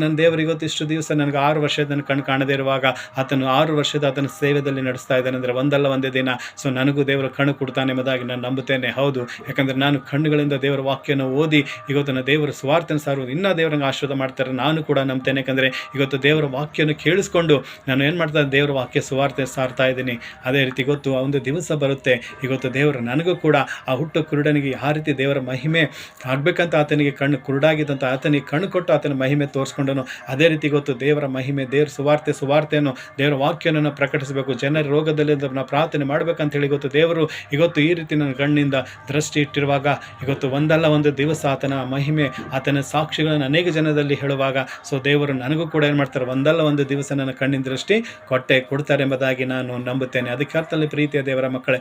A: ನನ್ನ ದೇವರು ಇಷ್ಟು ದಿವಸ ನನಗೆ 6 ವರ್ಷದ ನನ್ನ ಕಣ್ಣು ಕಾಣದೇ ಇರುವಾಗ ಆತನು 6 ವರ್ಷದ ಆತನ ಸೇವೆಯಲ್ಲಿ ನಡೆಸ್ತಾ ಇದ್ದಾನೆ ಅಂದರೆ ಒಂದಲ್ಲ ಒಂದೇ ದಿನ ಸೊ ನನಗೂ ದೇವರು ಕಣ್ಣು ಕೊಡ್ತಾನೆ ಎಂಬುದಾಗಿ ನಾನು ನಂಬುತ್ತೇನೆ. ಹೌದು, ಯಾಕಂದರೆ ನಾನು ಕಣ್ಣುಗಳಿಂದ ದೇವರ ವಾಕ್ಯನ ಓದಿ ಇವತ್ತು ದೇವರ ಸ್ವಾರ್ಥನ ಸಾರುವುದು ಇನ್ನೂ ದೇವರಂಗೆ ಆಶೀರ್ವಾದ ಮಾಡ್ತಾರೆ. ನಾನು ಕೂಡ ನಂಬ್ತೇನೆ. ಯಾಕಂದರೆ ಇವತ್ತು ದೇವರ ವಾಕ್ಯನ ಕೇಳಿಸ್ಕೊಂಡು ನಾನು ಏನು ಮಾಡ್ತಾನೆ, ದೇವರ ವಾಕ್ಯ ಸ್ವಾರ್ಥ ಸಾರ್ತಾ ಇದ್ದೀನಿ. ಅದೇ ರೀತಿ ಇವತ್ತು ಆ ಒಂದು ದಿವಸ ಬರುತ್ತೆ, ಇವತ್ತು ದೇವರು ನನಗೂ ಕೂಡ ಆ ಹುಟ್ಟು ಕುರುಡನಿಗೆ ಯಾವ ರೀತಿ ದೇವರ ಮಹಿಮೆ ಆಗಬೇಕಂತ ಆತನಿಗೆ ಕಣ್ಣು ಕುರುಡಾಗಿದ್ದಂಥ ಆತನಿಗೆ ಕಣ್ಣು ಕೊಟ್ಟು ಆತನ ಮಹಿಮೆ ತೋರಿಸ್ಕೊಂಡನು. ಅದೇ ರೀತಿ ಇವತ್ತು ದೇವರ ಮಹಿಮೆ, ದೇವರ ಸುವಾರ್ತೆಯನ್ನು ದೇವರ ವಾಕ್ಯವನ್ನು ಪ್ರಕಟಿಸಬೇಕು, ಜನರ ರೋಗದಲ್ಲಿ ನಾವು ಪ್ರಾರ್ಥನೆ ಮಾಡಬೇಕಂತ ಹೇಳಿ ದೇವರು ಈ ರೀತಿ ನನ್ನ ಕಣ್ಣಿಂದ ದೃಷ್ಟಿ ಇಟ್ಟಿರುವಾಗ ಒಂದಲ್ಲ ಒಂದು ದಿವಸ ಆತನ ಮಹಿಮೆ, ಆತನ ಸಾಕ್ಷಿಗಳನ್ನು ಅನೇಕ ಜನದಲ್ಲಿ ಹೇಳುವಾಗ ಸೊ ದೇವರು ನನಗೂ ಕೂಡ ಏನು ಮಾಡ್ತಾರೆ, ಒಂದಲ್ಲ ಒಂದು ದಿವಸ ನನ್ನ ಕಣ್ಣಿನ ದೃಷ್ಟಿ ಕೊಡ್ತಾರೆ ಎಂಬುದಾಗಿ ನಾನು ನಂಬುತ್ತೇನೆ. ಅದಕ್ಕೆ ಅರ್ಥದಲ್ಲಿ ಪ್ರೀತಿಯ ದೇವರ ಮಕ್ಕಳೇ,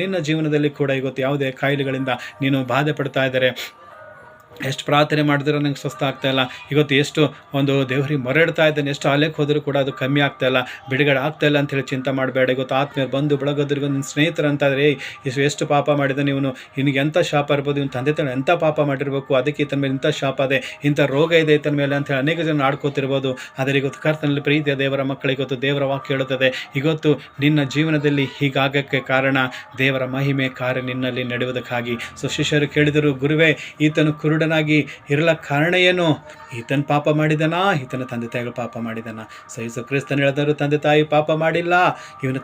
A: ನಿನ್ನ ಜೀವನದಲ್ಲಿ ಕೂಡ ಯಾವುದೇ ಕಾಯಿಲೆಗಳಿಂದ ನೀನು ಬಾಧೆ ಪಡ್ತಾ ಇದ್ದಾರೆ, ಎಷ್ಟು ಪ್ರಾರ್ಥನೆ ಮಾಡಿದ್ರೂ ನಂಗೆ ಸ್ವಸ್ಥ ಆಗ್ತಾಯಿಲ್ಲ, ಇವತ್ತು ಎಷ್ಟು ಒಂದು ದೇವರಿಗೆ ಮೊರೆ ಇಡ್ತಾ ಇದ್ದಾನೆ, ಎಷ್ಟು ಆಲೆಕ್ಕೆ ಹೋದರೂ ಕೂಡ ಅದು ಕಮ್ಮಿ ಆಗ್ತಾಯಿಲ್ಲ, ಬಿಡುಗಡೆ ಆಗ್ತಾಯಿಲ್ಲ ಅಂತೇಳಿ ಚಿಂತೆ ಮಾಡಬೇಡ. ಇವತ್ತು ಆತ್ಮೀಯರು ಬಂದು ಬೆಳಗೋದ್ರಿಗೂ ನಿನ್ನ ಸ್ನೇಹಿತರು ಅಂತಾದರೆ ಎಷ್ಟು ಪಾಪ ಮಾಡಿದ್ದಾನೆ ಇವನು, ಇವನಿಗೆ ಎಂಥ ಶಾಪ ಇರ್ಬೋದು, ಇವನು ತಂದೆ ತಾಯಿ ಎಂಥ ಪಾಪ ಮಾಡಿರಬೇಕು, ಅದಕ್ಕೆ ಈತನ ಮೇಲೆ ಇಂಥ ಶಾಪ ಇದೆ, ಇಂಥ ರೋಗ ಇದೆ ಈತನ ಮೇಲೆ ಅಂತೇಳಿ ಅನೇಕ ಜನ ಆಡ್ಕೋತಿರ್ಬೋದು. ಆದರೆ ಇವತ್ತು ಕರ್ತನಲ್ಲಿ ಪ್ರೀತಿಯ ದೇವರ ಮಕ್ಕಳಿಗೆ ಇವತ್ತು ದೇವರ ವಾಕ್ಯ ಹೇಳುತ್ತದೆ, ಇವತ್ತು ನಿನ್ನ ಜೀವನದಲ್ಲಿ ಹೀಗಾಗಕ್ಕೆ ಕಾರಣ ದೇವರ ಮಹಿಮೆ ಕಾರ್ಯ ನಿನ್ನಲ್ಲಿ ನಡೆಯುವುದಕ್ಕಾಗಿ. ಸೊ ಶಿಷ್ಯರು ಕೇಳಿದರು, ಗುರುವೇ ಈತನು ಕುರುಡನಾಗಿ ಇರಲ ಕಾರಣ ಏನು? ಈತನ ಪಾಪ ಮಾಡಿದನಾ, ಈತನ ತಂದೆ ತಾಯಿಗಳು ಪಾಪ ಮಾಡಿದನಾ? ಸೊ ಯೇಸು ಕ್ರಿಸ್ತನು ಹೇಳಿದರು, ತಂದೆ ತಾಯಿ ಪಾಪ ಮಾಡಿಲ್ಲ, ಇವನು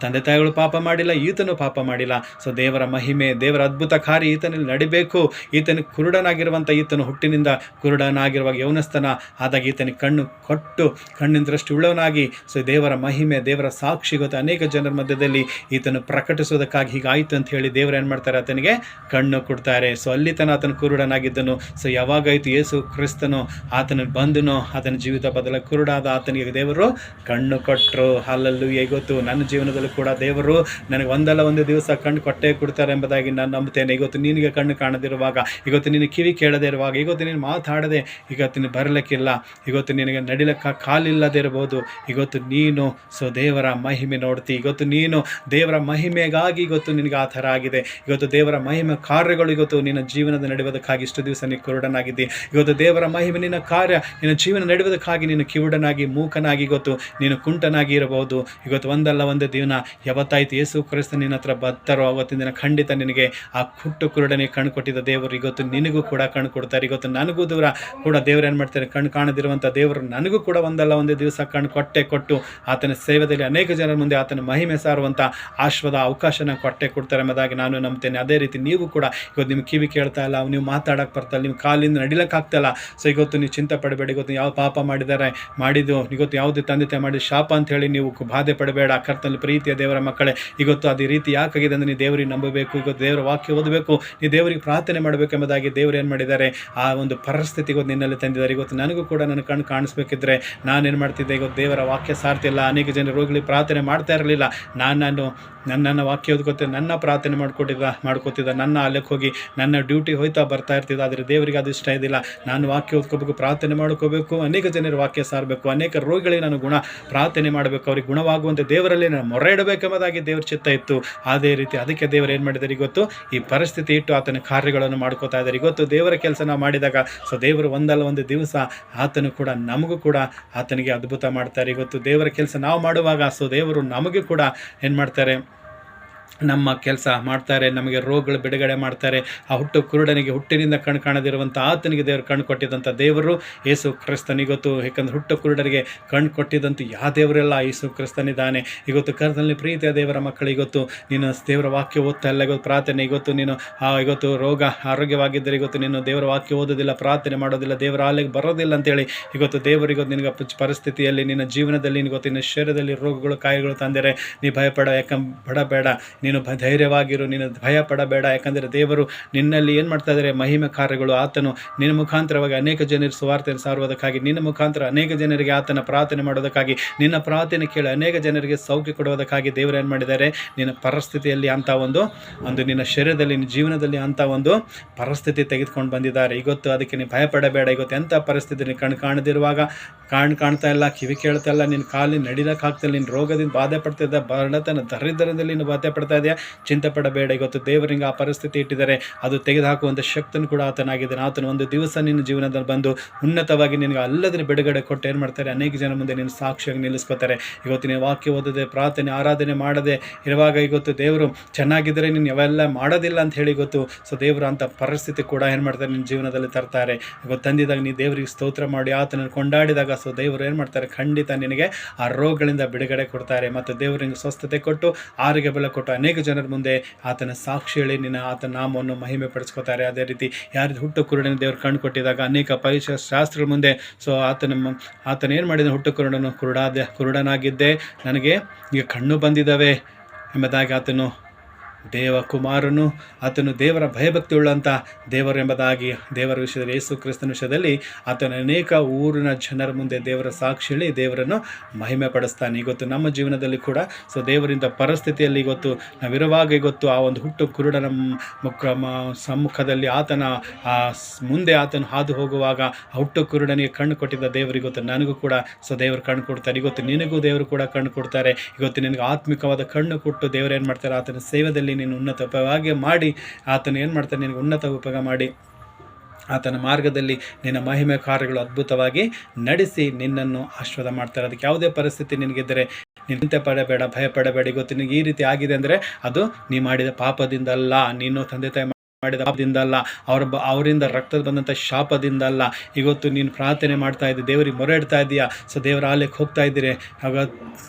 A: ತಂದೆ ತಾಯಿಗಳು ಪಾಪ ಮಾಡಿಲ್ಲ, ಈತನು ಪಾಪ ಮಾಡಿಲ್ಲ. ಸೊ ದೇವರ ಮಹಿಮೆ, ದೇವರ ಅದ್ಭುತ ಕಾರ್ಯ ಈತನಲ್ಲಿ ನಡಿಬೇಕು. ಈತನಿಗೆ ಕುರುಡನಾಗಿರುವಂಥ, ಈತನು ಹುಟ್ಟಿನಿಂದ ಕುರುಡನಾಗಿರುವಾಗ ಯೌವನಸ್ಥನ ಆದಾಗ ಈತನಿಗೆ ಕಣ್ಣು ಕೊಟ್ಟು ಕಣ್ಣಿನ ದೃಷ್ಟಿ ಉಳ್ಳವನಾಗಿ, ಸೊ ದೇವರ ಮಹಿಮೆ, ದೇವರ ಸಾಕ್ಷಿ ಗೊತ್ತು ಅನೇಕ ಜನರ ಮಧ್ಯದಲ್ಲಿ ಈತನು ಪ್ರಕಟಿಸೋದಕ್ಕಾಗಿ ಹೀಗಾಯಿತು ಅಂತ ಹೇಳಿ ದೇವರು ಏನು ಮಾಡ್ತಾರೆ, ಆತನಿಗೆ ಕಣ್ಣು ಕೊಡ್ತಾರೆ. ಸೊ ಅಲ್ಲಿ ತನಕ ಆತನು ಕುರುಡನಾಗಿದ್ದನು. ಸೊ ಯಾವಾಗಾಯಿತು ಯೇಸು ಕ್ರಿಸ್ತನು ಆತನ ಬಂದನು, ಆತನ ಜೀವಿತ ಬದಲ ಕುರುಡಾದ ಆತನಿಗೆ ದೇವರು ಕಣ್ಣು ಕೊಟ್ಟರು. ಹಲ್ಲೆಲೂಯಾ. ಇವತ್ತು ನನ್ನ ಜೀವನದಲ್ಲೂ ಕೂಡ ದೇವರು ನನಗೆ ಒಂದಲ್ಲ ಒಂದು ದಿವಸ ಕಣ್ಣು ಕೊಟ್ಟೇ ಕೊಡ್ತಾರೆ ಎಂಬುದಾಗಿ ನಾನು ನಂಬುತ್ತೇನೆ. ಇವತ್ತು ನಿನಗೆ ಕಣ್ಣು ಕಾಣದಿರುವಾಗ, ಇವತ್ತು ನಿನ್ನ ಕಿವಿ ಕೇಳದೇ ಇರುವಾಗ, ಇವತ್ತು ನೀನು ಮಾತಾಡದೆ, ಇವತ್ತು ನೀನು ಬರಲಿಕ್ಕಿಲ್ಲ, ಇವತ್ತು ನಿನಗೆ ನಡಿಲಕ್ಕೆ ಕಾಲಿಲ್ಲದೆ ಇರಬಹುದು, ಇವತ್ತು ನೀನು ಸೊ ದೇವರ ಮಹಿಮೆ ನೋಡ್ತಿ, ಇವತ್ತು ನೀನು ದೇವರ ಮಹಿಮೆಗಾಗಿ ಇವತ್ತು ನಿನಗೆ ಆ ಥರ ಆಗಿದೆ. ಇವತ್ತು ದೇವರ ಮಹಿಮೆ ಕಾರ್ಯಗಳು ಇವತ್ತು ನಿನ್ನ ಜೀವನದ ನಡೆಯುವುದಕ್ಕಾಗಿ ಇಷ್ಟು ದಿವಸ ನೀನು ಕುರುಡನಾಗಿದ್ದಿ. ಇವತ್ತು ದೇವರ ಮಹಿಮೆ ನಿನ್ನ ಕಾರ್ಯ ನಿನ್ನ ಜೀವನ ನಡೆಯುವುದಕ್ಕಾಗಿ ನೀನು ಕಿವುಡನಾಗಿ, ಮೂಕನಾಗಿ, ಇವತ್ತು ನೀನು ಕುಂಟನಾಗಿ ಇರಬಹುದು. ಇವತ್ತು ಒಂದಲ್ಲ ಒಂದು ದಿನ ಯಾವತ್ತಾಯ್ತು ಯೇಸು ಕ್ರಿಸ್ತ ನಿನ್ನ ಹತ್ರ ಬರ್ತಾರೋ ಅವತ್ತಿನ ದಿನ ಖಂಡಿತ ನಿನಗೆ ಆ ಹುಟ್ಟು ಕುರುಡನಿಗೆ ಕಣ್ಣು ಕೊಟ್ಟಿದ್ದ ದೇವರು ಇವತ್ತು ನಿನಗೂ ಕೂಡ ಕಣ್ಣು ಕೊಡ್ತಾರೆ. ಇವತ್ತು ನನಗೂ ದೂರ ಕೂಡ ದೇವರು ಏನು ಮಾಡ್ತಾರೆ, ಕಣ್ಣು ಕಾಣದಿರುವಂಥ ದೇವರು ನನಗೂ ಕೂಡ ಒಂದಲ್ಲ ಒಂದು ದಿವಸ ಕಣ್ಣು ಕೊಟ್ಟು ಆತನ ಸೇವೆಯಲ್ಲಿ ಅನೇಕ ಜನರ ಮುಂದೆ ಆತನ ಮಹಿಮೆ ಸಾರುವಂಥ ಆಶ್ವದ ಅವಕಾಶನ ಕೊಡ್ತಾರೆ ಎಂಬುದಾಗಿ ನಾನು ನಂಬ್ತೇನೆ. ಅದೇ ರೀತಿ ನೀವು ಕೂಡ ಇವತ್ತು ನಿಮ್ಮ ಕಿವಿ ಕೇಳ್ತಾ ಇಲ್ಲ, ನೀವು ಮಾತಾಡೋಕ್ಕೆ ಬರ್ತಾಯಿಲ್ಲ, ನಿಮ್ಮ ಕಾಲಿಂದ ನಡಿಲಕ್ಕೆ ಆಗ್ತಾಯಿಲ್ಲ. ಸೊ ಇವತ್ತು ನೀವು ಚಿಂತೆ ಪಡಬೇಡಿ. ಇವತ್ತು ಯಾವ ಪಾಪ ಮಾಡಿದ್ದು ಇವತ್ತು ಯಾವುದೇ ತಂದೆ ತಾಯಿ ಮಾಡಿದ ಶಾಪ ಅಂತ ಹೇಳಿ ನೀವು ಬಾಧೆ ಪಡಬೇಡ. ಕರ್ತನಲ್ಲಿ ಪ್ರೀತಿಯ ದೇವರ ಮಕ್ಕಳೇ, ಇವತ್ತು ಅದೇ ರೀತಿ ಯಾಕಾಗಿದೆ ಅಂದರೆ ನೀವು ದೇವರಿಗೆ ನಂಬಬೇಕು, ಇವತ್ತು ದೇವರ ವಾಕ್ಯ ಓದಬೇಕು, ನೀವು ದೇವರಿಗೆ ಪ್ರಾರ್ಥನೆ ಮಾಡಬೇಕು ಎಂಬುದಾಗಿ ದೇವರು ಏನು ಮಾಡಿದ್ದಾರೆ, ಆ ಒಂದು ಪರಿಸ್ಥಿತಿಗೂ ನಿನ್ನಲ್ಲಿ ತಂದಿದ್ದಾರೆ. ಇವತ್ತು ನನಗೂ ಕೂಡ ನನ್ನ ಕಣ್ಣು ಕಾಣಿಸ್ಬೇಕಿದ್ರೆ ನಾನೇನು ಮಾಡ್ತಿದ್ದೆ, ಇವತ್ತು ದೇವರ ವಾಕ್ಯ ಸಾರ್ತಿಲ್ಲ. ಅನೇಕ ಜನ ರೋಗಿಗಳಿಗೆ ಪ್ರಾರ್ಥನೆ ಮಾಡ್ತಾ ಇರಲಿಲ್ಲ, ನನ್ನ ವಾಕ್ಯ ಓದ್ಕೋತಿದ್ದೆ, ನನ್ನ ಪ್ರಾರ್ಥನೆ ಮಾಡ್ಕೋತಿದ್ದ, ನನ್ನ ಅಲ್ಲಕ್ಕೆ ಹೋಗಿ ನನ್ನ ಡ್ಯೂಟಿ ಹೋಯ್ತಾ ಬರ್ತಾ ಇರ್ತಿದ್ದೆ. ಆದರೆ ದೇವರಿಗೆ ಅದು ಇಷ್ಟ ಇದ್ದಿಲ್ಲ. ನಾನು ವಾಕ್ಯ ಓದ್ಕೋಬೇಕು, ಪ್ರಾರ್ಥನೆ ಮಾಡ್ಕೋಬೇಕು, ಅನೇಕ ಜನರ ವಾಕ್ಯ ಸಾರಬೇಕು, ಅನೇಕ ರೋಗಿಗಳಿಗೆ ನಾನು ಪ್ರಾರ್ಥನೆ ಮಾಡಬೇಕು, ಅವ್ರಿಗೆ ಗುಣವಾಗುವಂತೆ ದೇವರಲ್ಲಿ ನಾನು ಮೊರೆ ಇಡಬೇಕೆಂಬುದಾಗಿ ದೇವ್ರ ಚಿತ್ತ ಇತ್ತು. ಅದೇ ರೀತಿ ಅದಕ್ಕೆ ದೇವರು ಏನು ಮಾಡಿದ್ದಾರೆ, ಇವತ್ತು ಈ ಪರಿಸ್ಥಿತಿ ಇಟ್ಟು ಆತನ ಕಾರ್ಯಗಳನ್ನು ಮಾಡ್ಕೋತಾ ಇದ್ದಾರೆ. ಇವತ್ತು ದೇವರ ಕೆಲಸ ನಾವು ಮಾಡಿದಾಗ ಸೊ ದೇವರು ಒಂದಲ್ಲ ಒಂದು ದಿವಸ ಆತನು ಕೂಡ ನಮಗೂ ಕೂಡ ಆತನಿಗೆ ಅದ್ಭುತ ಮಾಡ್ತಾರೆ. ಇವತ್ತು ದೇವರ ಕೆಲಸ ನಾವು ಮಾಡುವಾಗ ಸೊ ದೇವರು ನಮಗೆ ಕೂಡ ಏನು ಮಾಡ್ತಾರೆ, ನಮ್ಮ ಕೆಲಸ ಮಾಡ್ತಾರೆ, ನಮಗೆ ರೋಗಗಳು ಬಿಡುಗಡೆ ಮಾಡ್ತಾರೆ. ಆ ಹುಟ್ಟು ಕುರುಡನಿಗೆ ಹುಟ್ಟಿನಿಂದ ಕಣ್ಣು ಕಾಣದಿರುವಂಥ ಆತನಿಗೆ ದೇವರು ಕಣ್ಣು ಕೊಟ್ಟಿದ್ದಂಥ ದೇವರು ಯೇಸು ಕ್ರಿಸ್ತನಿಗೊತ್ತು. ಯಾಕಂದರೆ ಹುಟ್ಟು ಕುರುಡರಿಗೆ ಕಣ್ಣು ಕೊಟ್ಟಿದ್ದಂಥ ಯಾವ ದೇವರೆಲ್ಲ ಯೇಸು ಕ್ರಿಸ್ತನಿದ್ದಾನೆ. ಇವತ್ತು ಕರ್ತನಲ್ಲಿ ಪ್ರೀತಿಯ ದೇವರ ಮಕ್ಕಳಿಗೊತ್ತು ನೀನು ದೇವರ ವಾಕ್ಯ ಓದ್ತಾ ಇಲ್ಲ, ಇವತ್ತು ಪ್ರಾರ್ಥನೆ, ಇವತ್ತು ನೀನು ಇವತ್ತು ಆರೋಗ್ಯವಾಗಿದ್ದರೆ ಇವತ್ತು ನೀನು ದೇವರ ವಾಕ್ಯ ಓದೋದಿಲ್ಲ, ಪ್ರಾರ್ಥನೆ ಮಾಡೋದಿಲ್ಲ, ದೇವರ ಆಲೆಗೆ ಬರೋದಿಲ್ಲ ಅಂತೇಳಿ ಇವತ್ತು ದೇವರಿಗೊತ್ತು ನಿನಗೆ ಪರಿಸ್ಥಿತಿಯಲ್ಲಿ ನಿನ್ನ ಜೀವನದಲ್ಲಿ ಇವತ್ತು ನಿನ್ನ ಶರೀರದಲ್ಲಿ ರೋಗಗಳು ಕಾಯಿಲೆಗಳು ತಂದರೆ ನೀ ಬಡಬೇಡ, ನೀನು ಧೈರ್ಯವಾಗಿರು, ನೀನು ಭಯ ಪಡಬೇಡ. ಯಾಕಂದರೆ ದೇವರು ನಿನ್ನಲ್ಲಿ ಏನು ಮಾಡ್ತಾ ಇದ್ದಾರೆ, ಮಹಿಮೆ ಕಾರ್ಯಗಳು ಆತನು ನಿನ್ನ ಮುಖಾಂತರವಾಗಿ ಅನೇಕ ಜನರು ಸುವಾರ್ತೆಯನ್ನು ಸಾರುವುದಕ್ಕಾಗಿ, ನಿನ್ನ ಮುಖಾಂತರ ಅನೇಕ ಜನರಿಗೆ ಆತನ ಪ್ರಾರ್ಥನೆ ಮಾಡೋದಕ್ಕಾಗಿ, ನಿನ್ನ ಪ್ರಾರ್ಥನೆ ಕೇಳಿ ಅನೇಕ ಜನರಿಗೆ ಸೌಖ್ಯ ಕೊಡುವುದಕ್ಕಾಗಿ ದೇವರು ಏನು ಮಾಡಿದ್ದಾರೆ, ನಿನ್ನ ಪರಿಸ್ಥಿತಿಯಲ್ಲಿ ಅಂಥ ಒಂದು ನಿನ್ನ ಶರೀರದಲ್ಲಿ ನಿನ್ನ ಜೀವನದಲ್ಲಿ ಅಂಥ ಒಂದು ಪರಿಸ್ಥಿತಿ ತೆಗೆದುಕೊಂಡು ಬಂದಿದ್ದಾರೆ. ಇವತ್ತು ಅದಕ್ಕೆ ನೀನು ಭಯಪಡಬೇಡ. ಇವತ್ತು ಎಂಥ ಪರಿಸ್ಥಿತಿ ನೀನು ಕಾಣದಿರುವಾಗ, ಕಾಣ್ತಾ ಇಲ್ಲ, ಕಿವಿ ಕೇಳ್ತಾ ಇಲ್ಲ, ನಿನ್ನ ಕಾಲಿನ ನಡಿಲಕ್ಕಾಗ್ತಿಲ್ಲ, ನಿನ್ನ ರೋಗದಿಂದ ಬಾಧೆ ಪಡ್ತಿದ್ದ, ಬಡತನ ದರಿದ್ರದಲ್ಲಿ ನೀನು ಬಾಧೆ ಪಡ್ತಾ ಇದೆಯಾ, ಚಿಂತೆ ಪಡಬೇಡ. ಇವತ್ತು ದೇವರಿಗೆ ಆ ಪರಿಸ್ಥಿತಿ ಇಟ್ಟಿದ್ದಾರೆ, ಅದು ತೆಗೆದುಹಾಕುವಂಥ ಶಕ್ತಿಯನ್ನು ಕೂಡ ಆತನಾಗಿದ್ದಾನೆ. ಆತನು ಒಂದು ದಿವಸ ನಿನ್ನ ಜೀವನದಲ್ಲಿ ಬಂದು ಉನ್ನತವಾಗಿ ನಿನಗೆ ಅಲ್ಲದನ್ನು ಬಿಡುಗಡೆ ಕೊಟ್ಟು ಏನು ಮಾಡ್ತಾರೆ, ಅನೇಕ ಜನ ಮುಂದೆ ನೀನು ಸಾಕ್ಷಿಯಾಗಿ ನಿಲ್ಲಿಸ್ಕೋತಾರೆ. ಇವತ್ತು ನೀನು ವಾಕ್ಯ ಓದದೆ, ಪ್ರಾರ್ಥನೆ ಆರಾಧನೆ ಮಾಡದೆ ಇರುವಾಗ ಇವತ್ತು ದೇವರು ಚೆನ್ನಾಗಿದ್ದರೆ ನೀನು ಯಾವೆಲ್ಲ ಮಾಡೋದಿಲ್ಲ ಅಂತ ಹೇಳಿ ಗೊತ್ತು. ಸೊ ದೇವರು ಅಂಥ ಪರಿಸ್ಥಿತಿ ಕೂಡ ಏನು ಮಾಡ್ತಾರೆ, ನಿನ್ನ ಜೀವನದಲ್ಲಿ ತರ್ತಾರೆ. ಇವತ್ತು ತಂದಿದಾಗ ನೀ ದೇವರಿಗೆ ಸ್ತೋತ್ರ ಮಾಡಿ ಆತನನ್ನು ಕೊಂಡಾಡಿದಾಗ ಸೊ ದೇವರು ಏನು ಮಾಡ್ತಾರೆ, ಖಂಡಿತ ನಿನಗೆ ಆ ರೋಗಗಳಿಂದ ಬಿಡುಗಡೆ ಕೊಡ್ತಾರೆ. ಮತ್ತು ದೇವರಿಗೆ ಸ್ವಸ್ಥತೆ ಕೊಟ್ಟು ಆರೋಗ್ಯ ಬಲ ಕೊಟ್ಟು ಅನೇಕ ಜನರ ಮುಂದೆ ಆತನ ಸಾಕ್ಷಿ ಹೇಳಿ ಆತನ ನಾಮವನ್ನು ಮಹಿಮೆ ಪಡಿಸ್ಕೋತಾರೆ. ಅದೇ ರೀತಿ ಯಾರು ಹುಟ್ಟು ಕುರುಡನ ದೇವರು ಕಣ್ಣು ಕೊಟ್ಟಿದಾಗ ಅನೇಕ ಪರೀಕ್ಷಾ ಶಾಸ್ತ್ರಗಳ ಮುಂದೆ ಸೊ ಆತನ ಏನು ಮಾಡಿದ, ಹುಟ್ಟು ಕುರುಡನಾಗಿದ್ದೆ, ನನಗೆ ಈಗ ಕಣ್ಣು ಬಂದಿದ್ದಾವೆ ಎಂಬುದಾಗಿ ಆತನು ದೇವಕುಮಾರನು, ಆತನು ದೇವರ ಭಯಭಕ್ತಿ ಉಳ್ಳಂಥ ದೇವರು ಎಂಬುದಾಗಿ ದೇವರ ವಿಷಯದಲ್ಲಿ, ಯೇಸು ಕ್ರಿಸ್ತನ ವಿಷಯದಲ್ಲಿ ಆತನ ಅನೇಕ ಊರಿನ ಜನರ ಮುಂದೆ ದೇವರ ಸಾಕ್ಷಿ ಹೇಳಿ ದೇವರನ್ನು ಮಹಿಮೆ ಪಡಿಸ್ತಾನೆ. ಇವತ್ತು ನಮ್ಮ ಜೀವನದಲ್ಲಿ ಕೂಡ ದೇವರಿಂದ ಪರಿಸ್ಥಿತಿಯಲ್ಲಿ ನಾವಿರುವಾಗ ಆ ಒಂದು ಹುಟ್ಟು ಕುರುಡನ ಸಮ್ಮುಖದಲ್ಲಿ ಆತನ ಮುಂದೆ ಆತನು ಹಾದು ಹೋಗುವಾಗ ಹುಟ್ಟು ಕುರುಡನಿಗೆ ಕಣ್ಣು ಕೊಟ್ಟಿದ್ದ ದೇವರು ನನಗೂ ಕೂಡ ದೇವರು ಕಣ್ಣು ಕೊಡ್ತಾರೆ. ನಿನಗೂ ದೇವರು ಕೂಡ ಕಣ್ಣು ಕೊಡ್ತಾರೆ. ನಿನಗೆ ಆತ್ಮಿಕವಾದ ಕಣ್ಣು ಕೊಟ್ಟು ದೇವರು ಏನು ಮಾಡ್ತಾರೆ, ಆತನ ಸೇವೆಯಲ್ಲಿ ನೀನು ಉನ್ನತ ಉಪಯೋಗ ಮಾಡಿ ಆತನು ಏನು ಮಾಡ್ತಾನೆ, ನಿನಗೆ ಉನ್ನತ ಉಪಯೋಗ ಮಾಡಿ ಆತನ ಮಾರ್ಗದಲ್ಲಿ ನಿನ್ನ ಮಹಿಮೆ ಕಾರ್ಯಗಳು ಅದ್ಭುತವಾಗಿ ನಡೆಸಿ ನಿನ್ನನ್ನು ಆಶೀರ್ವಾದ ಮಾಡ್ತಾರೆ. ಅದಕ್ಕೆ ಯಾವುದೇ ಪರಿಸ್ಥಿತಿ ನಿನಗಿದ್ದರೆ ನಿಂತೆ ಪಡಬೇಡ, ಭಯಪಡಬೇಡ. ನಿನಗೆ ಈ ರೀತಿ ಆಗಿದೆ ಅಂದರೆ ಅದು ನೀ ಮಾಡಿದ ಪಾಪದಿಂದಲ್ಲ, ನೀನು ತಂದೆ ತಾಯಿ ಮಾಡಿದ ಪಾಪದಿಂದಲ್ಲ, ಅವರಿಂದ ರಕ್ತದ ಬಂದಂಥ ಶಾಪದಿಂದಲ್ಲ. ನೀನು ಪ್ರಾರ್ಥನೆ ಮಾಡ್ತಾ ಇದ್ದೀಯ, ದೇವರಿಗೆ ಮೊರೆ ಇಡ್ತಾ ಇದೆಯಾ, ದೇವರ ಆಲಯಕ್ಕೆ ಹೋಗ್ತಾ ಇದ್ದೀರಿ, ಆಗ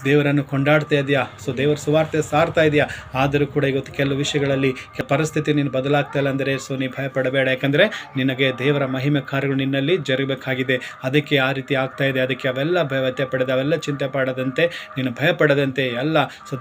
A: ದೇವರನ್ನು ಕೊಂಡಾಡ್ತಾ ಇದೆಯಾ, ದೇವರ ಸುವಾರ್ತೆ ಸಾರ್ತಾ ಇದೆಯಾ. ಆದರೂ ಕೂಡ ಕೆಲವು ವಿಷಯಗಳಲ್ಲಿ ಪರಿಸ್ಥಿತಿ ನೀನು ಬದಲಾಗ್ತಾ ಇಲ್ಲ ಅಂದರೆ ನೀ ಭಯಪಡಬೇಡ. ಯಾಕಂದರೆ ನಿನಗೆ ದೇವರ ಮಹಿಮೆ ಕಾರ್ಯಗಳು ನಿನ್ನಲ್ಲಿ ಜರಗಬೇಕಾಗಿದೆ. ಅದಕ್ಕೆ ಆ ರೀತಿ ಆಗ್ತಾ ಇದೆ. ಅದಕ್ಕೆ ಅವೆಲ್ಲ ವ್ಯತ್ಯಯ ಪಡೆದ, ಅವೆಲ್ಲ ಚಿಂತೆ ಪಡದಂತೆ, ನೀನು ಭಯಪಡದಂತೆ ಎಲ್ಲ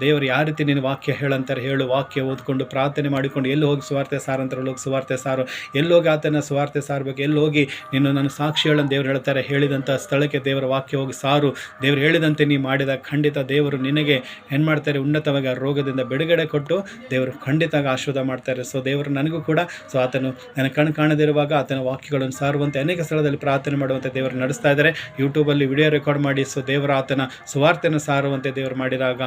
A: ದೇವರು ಯಾವ ರೀತಿ ನೀನು ವಾಕ್ಯ ಹೇಳಂತಾರೆ ಹೇಳು. ವಾಕ್ಯ ಓದ್ಕೊಂಡು ಪ್ರಾರ್ಥನೆ ಮಾಡಿಕೊಂಡು ಎಲ್ಲಿ ಹೋಗಿ ಸುವಾರ್ತೆ ಸಾರಂತಾರೆ ಹೋಗಿ ಸುವಾರ್ತೆ ಸಾರು, ಎಲ್ಲೋಗಿ ಆತನ ಸುವಾರ್ತೆ ಸಾರಬೇಕು, ಎಲ್ಲೋಗಿ ನೀನು ನನ್ನ ಸಾಕ್ಷಿ ಹೇಳಂತ ದೇವರು ಹೇಳ್ತಾರೆ. ಹೇಳಿದಂಥ ಸ್ಥಳಕ್ಕೆ ದೇವರ ವಾಕ್ಯ ಹೋಗಿ ಸಾರು. ದೇವರು ಹೇಳಿದಂತೆ ನೀ ಮಾಡಿದ ಖಂಡಿತ ದೇವರು ನಿನಗೆ ಏನು ಮಾಡ್ತಾರೆ, ಉನ್ನತವಾಗಿ ಆ ರೋಗದಿಂದ ಬಿಡುಗಡೆ ಕೊಟ್ಟು ದೇವರು ಖಂಡಿತ ಆಶೀರ್ವಾದ ಮಾಡ್ತಾರೆ. ದೇವರು ನನಗೂ ಕೂಡ ಆತನು ನನ್ನ ಕಣ್ಣು ಕಾಣದಿರುವಾಗ ಆತನ ವಾಕ್ಯಗಳನ್ನು ಸಾರುವಂತೆ ಅನೇಕ ಸ್ಥಳದಲ್ಲಿ ಪ್ರಾರ್ಥನೆ ಮಾಡುವಂತೆ ದೇವರು ನಡೆಸ್ತಾ ಇದ್ದಾರೆ. ಯೂಟ್ಯೂಬಲ್ಲಿ ವಿಡಿಯೋ ರೆಕಾರ್ಡ್ ಮಾಡಿ ದೇವರು ಆತನ ಸುವಾರ್ತೆಯನ್ನು ಸಾರುವಂತೆ ದೇವರು ಮಾಡಿದಾಗ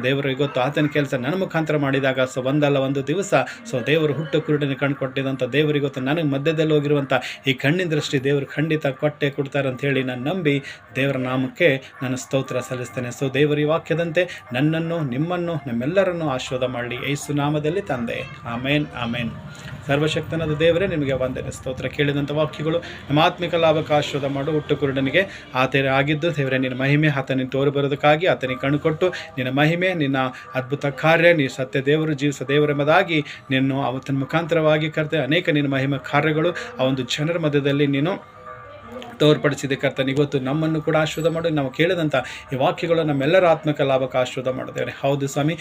A: ದೇವರು ಆತನ ಕೆಲಸ ನನ್ನ ಮುಖಾಂತರ ಮಾಡಿದಾಗ ಒಂದಲ್ಲ ಒಂದು ದಿವಸ ದೇವರು ಹುಟ್ಟು ಕುರುಡನ ಕಣ್ಣು ಕೊಟ್ಟಿದಂಥ ದೇವರಿಗೆ ನನಗೆ ಮಧ್ಯದಲ್ಲಿ ಹೋಗಿರುವಂಥ ಈ ಕಣ್ಣಿನ ದೃಷ್ಟಿ ದೇವರು ಖಂಡಿತ ಕೊಡ್ತಾರೆ ಅಂತ ಹೇಳಿ ನಾನು ನಂಬಿ ದೇವರ ನಾಮಕ್ಕೆ ನಾನು ಸ್ತೋತ್ರ ಸಲ್ಲಿಸ್ತೇನೆ. ದೇವರ ಈ ವಾಕ್ಯದಂತೆ ನನ್ನನ್ನು, ನಿಮ್ಮನ್ನು, ನಮ್ಮೆಲ್ಲರನ್ನು ಆಶೀರ್ವಾದ ಮಾಡಲಿ ಯೇಸು ನಾಮದಲ್ಲಿ ತಂದೆ. ಆಮೇನ್, ಆಮೇನ್. ಸರ್ವಶಕ್ತನಾದ ದೇವರೇ ನಿಮಗೆ ವಂದನೆ, ಸ್ತೋತ್ರ. ಕೇಳಿದಂಥ ವಾಕ್ಯಗಳು ನಮ್ಮ ಆತ್ಮಿಕ ಲಾಭಕ್ಕೆ ಆಶೀರ್ವಾದ ಮಾಡು. ಹುಟ್ಟು ಕುರುಡನಿಗೆ ಆತನ ಆಗಿದ್ದು ದೇವರೇ ನಿನ್ನ ಮಹಿಮೆ ಆತನಿಗೆ ತೋರಿ ಬರೋದಕ್ಕಾಗಿ ಆತನಿಗೆ ಕಣ್ಣು ಕೊಟ್ಟು ನಿನ್ನ ಮಹಿಮೆ, ನಿನ್ನ ಅದ್ಭುತ ಕಾರ್ಯ, ನೀನು ಸತ್ಯ ದೇವರು, ಜೀವಿಸ ದೇವರೆಂಬುದಾಗಿ ನಿನ್ನು ಅವತ್ತಿನ ಮುಖಾಂತರವಾಗಿ ಕರ್ತೆ ಅನೇಕ ನಿನ್ನ ಮಹಿಮೆ ಕಾರ್ಯಗಳು ಆ ಒಂದು ಜನರ ಮಧ್ಯದಲ್ಲಿ ನೀನು ತೋರ್ಪಡಿಸಿದೆ. ಕರ್ತನೆ ನಮ್ಮನ್ನು ಕೂಡ ಆಶೀರ್ವಾದ ಮಾಡಿ. ನಾವು ಕೇಳಿದಂಥ ಈ ವಾಕ್ಯಗಳು ನಮ್ಮೆಲ್ಲರ ಆತ್ಮಕ ಲಾಭಕ್ಕೆ ಆಶೀರ್ವಾದ ಮಾಡಿದ್ದೇವೆ. ಹೌದು ಸ್ವಾಮಿ,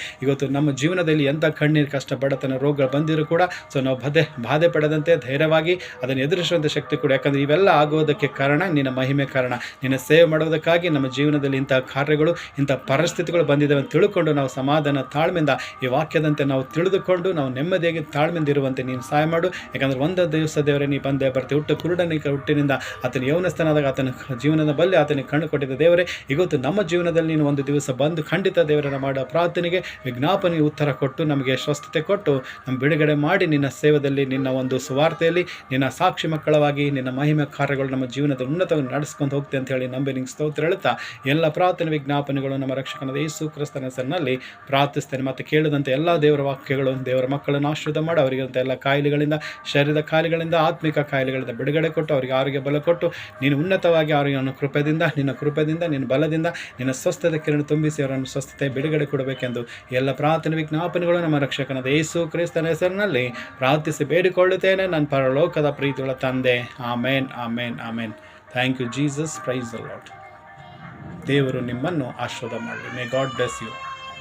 A: ನಮ್ಮ ಜೀವನದಲ್ಲಿ ಎಂಥ ಕಣ್ಣೀರು, ಕಷ್ಟ, ಬಡತನ, ರೋಗಗಳು ಬಂದಿರೂ ಕೂಡ ನಾವು ಬಾಧೆ ಪಡೆದಂತೆ ಧೈರ್ಯವಾಗಿ ಅದನ್ನು ಎದುರಿಸುವಂಥ ಶಕ್ತಿ ಕೂಡ. ಯಾಕಂದರೆ ಇವೆಲ್ಲ ಆಗೋದಕ್ಕೆ ಕಾರಣ ನಿನ್ನ ಮಹಿಮೆ ಕಾರಣ. ನಿನ್ನ ಸೇವೆ ಮಾಡೋದಕ್ಕಾಗಿ ನಮ್ಮ ಜೀವನದಲ್ಲಿ ಇಂಥ ಕಾರ್ಯಗಳು, ಇಂಥ ಪರಿಸ್ಥಿತಿಗಳು ಬಂದಿದ್ದಾವೆ ಅಂತ ತಿಳ್ಕೊಂಡು ನಾವು ಸಮಾಧಾನ, ತಾಳ್ಮೆಯಿಂದ ಈ ವಾಕ್ಯದಂತೆ ನಾವು ತಿಳಿದುಕೊಂಡು ನಾವು ನೆಮ್ಮದಿಯಾಗಿ ತಾಳ್ಮೆಯಿಂದ ಇರುವಂತೆ ನೀನು ಸಹಾಯ ಮಾಡು. ಯಾಕಂದರೆ ಒಂದು ದಿವಸ ದೇವರೇ ನೀ ಬಂದೇ ಬರ್ತೀವಿ. ಹುಟ್ಟಿನಿಂದ ಆತನ ಯೌವನಸ್ಥನಾದಾಗ ಆತನ ಜೀವನದ ಬಲ್ಲಿ ಆತನಿಗೆ ಕಣ್ಣು ಕೊಟ್ಟಿದ್ದ ದೇವರೇ, ನಮ್ಮ ಜೀವನದಲ್ಲಿ ನೀನು ಒಂದು ದಿವಸ ಬಂದು ಖಂಡಿತ ದೇವರನ್ನು ಮಾಡೋ ಪ್ರಾರ್ಥನೆಗೆ ವಿಜ್ಞಾಪನೆಗೆ ಉತ್ತರ ಕೊಟ್ಟು ನಮಗೆ ಸ್ವಸ್ಥತೆ ಕೊಟ್ಟು ನಮ್ಮ ಬಿಡುಗಡೆ ಮಾಡಿ ನಿನ್ನ ಸೇವೆಯಲ್ಲಿ, ನಿನ್ನ ಒಂದು ಸುವಾರ್ತೆಯಲ್ಲಿ, ನಿನ್ನ ಸಾಕ್ಷಿ ಮಕ್ಕಳವಾಗಿ ನಿನ್ನ ಮಹಿಮೆ ಕಾರ್ಯಗಳು ನಮ್ಮ ಜೀವನದ ಉನ್ನತವನ್ನು ನಡೆಸ್ಕೊಂಡು ಹೋಗ್ತೇವೆ ಅಂತ ಹೇಳಿ ನಂಬಿ ನಿಂಗೆ ಸ್ತೋತ್ರ ಹೇಳ್ತಾ ಎಲ್ಲ ಪ್ರಾರ್ಥನೆ ವಿಜ್ಞಾಪನೆಗಳು ನಮ್ಮ ರಕ್ಷಕನಾದ ಯೇಸು ಕ್ರಿಸ್ತನ ಹೆಸರಿನಲ್ಲಿ ಪ್ರಾರ್ಥಿಸ್ತೇನೆ. ಮತ್ತು ಕೇಳಿದಂತೆ ಎಲ್ಲ ದೇವರ ವಾಕ್ಯಗಳು ದೇವರ ಮಕ್ಕಳನ್ನು ಆಶೀರ್ವಾದ ಮಾಡಿ ಅವರಿಗಂತ ಎಲ್ಲ ಕಾಯಿಲೆಗಳಿಂದ, ಶರೀರದ ಕಾಯಿಲೆಗಳಿಂದ, ಆತ್ಮಿಕ ಕಾಯಿಲೆಗಳಿಂದ ಬಿಡುಗಡೆ ಕೊಟ್ಟು ಅವರಿಗೆ ಆರೋಗ್ಯ ಬಲ ಕೊಟ್ಟು ನೀನು ಉನ್ನತವಾಗಿ ಅವರಿಗೆ ನಿನ್ನ ಕೃಪೆದಿಂದ, ನಿನ್ನ ಬಲದಿಂದ, ನಿನ್ನ ಸ್ವಸ್ಥತೆ ಕಿರಣ ತುಂಬಿಸಿ ಅವರನ್ನು ಸ್ವಸ್ಥತೆ ಬಿಡುಗಡೆ ಕೊಡಬೇಕೆಂದು ಎಲ್ಲ ಪ್ರಾರ್ಥನೆ ವಿಜ್ಞಾಪನೆಗಳು ನಮ್ಮ ರಕ್ಷಕನಾದ ಯೇಸು ಕ್ರಿಸ್ತನ ಹೆಸರಿನಲ್ಲಿ ಪ್ರಾರ್ಥಿಸಿ ಬೇಡಿಕೊಳ್ಳುತ್ತೇನೆ ನನ್ನ ಪರಲೋಕದ ಪ್ರೀತಿಗಳ ತಂದೆ. Amen, amen, amen. Thank you Jesus. Praise the Lord. ದೇವರು ನಿಮ್ಮನ್ನು ಆಶೀರ್ವಾದ ಮಾಡಲಿ. May God bless you.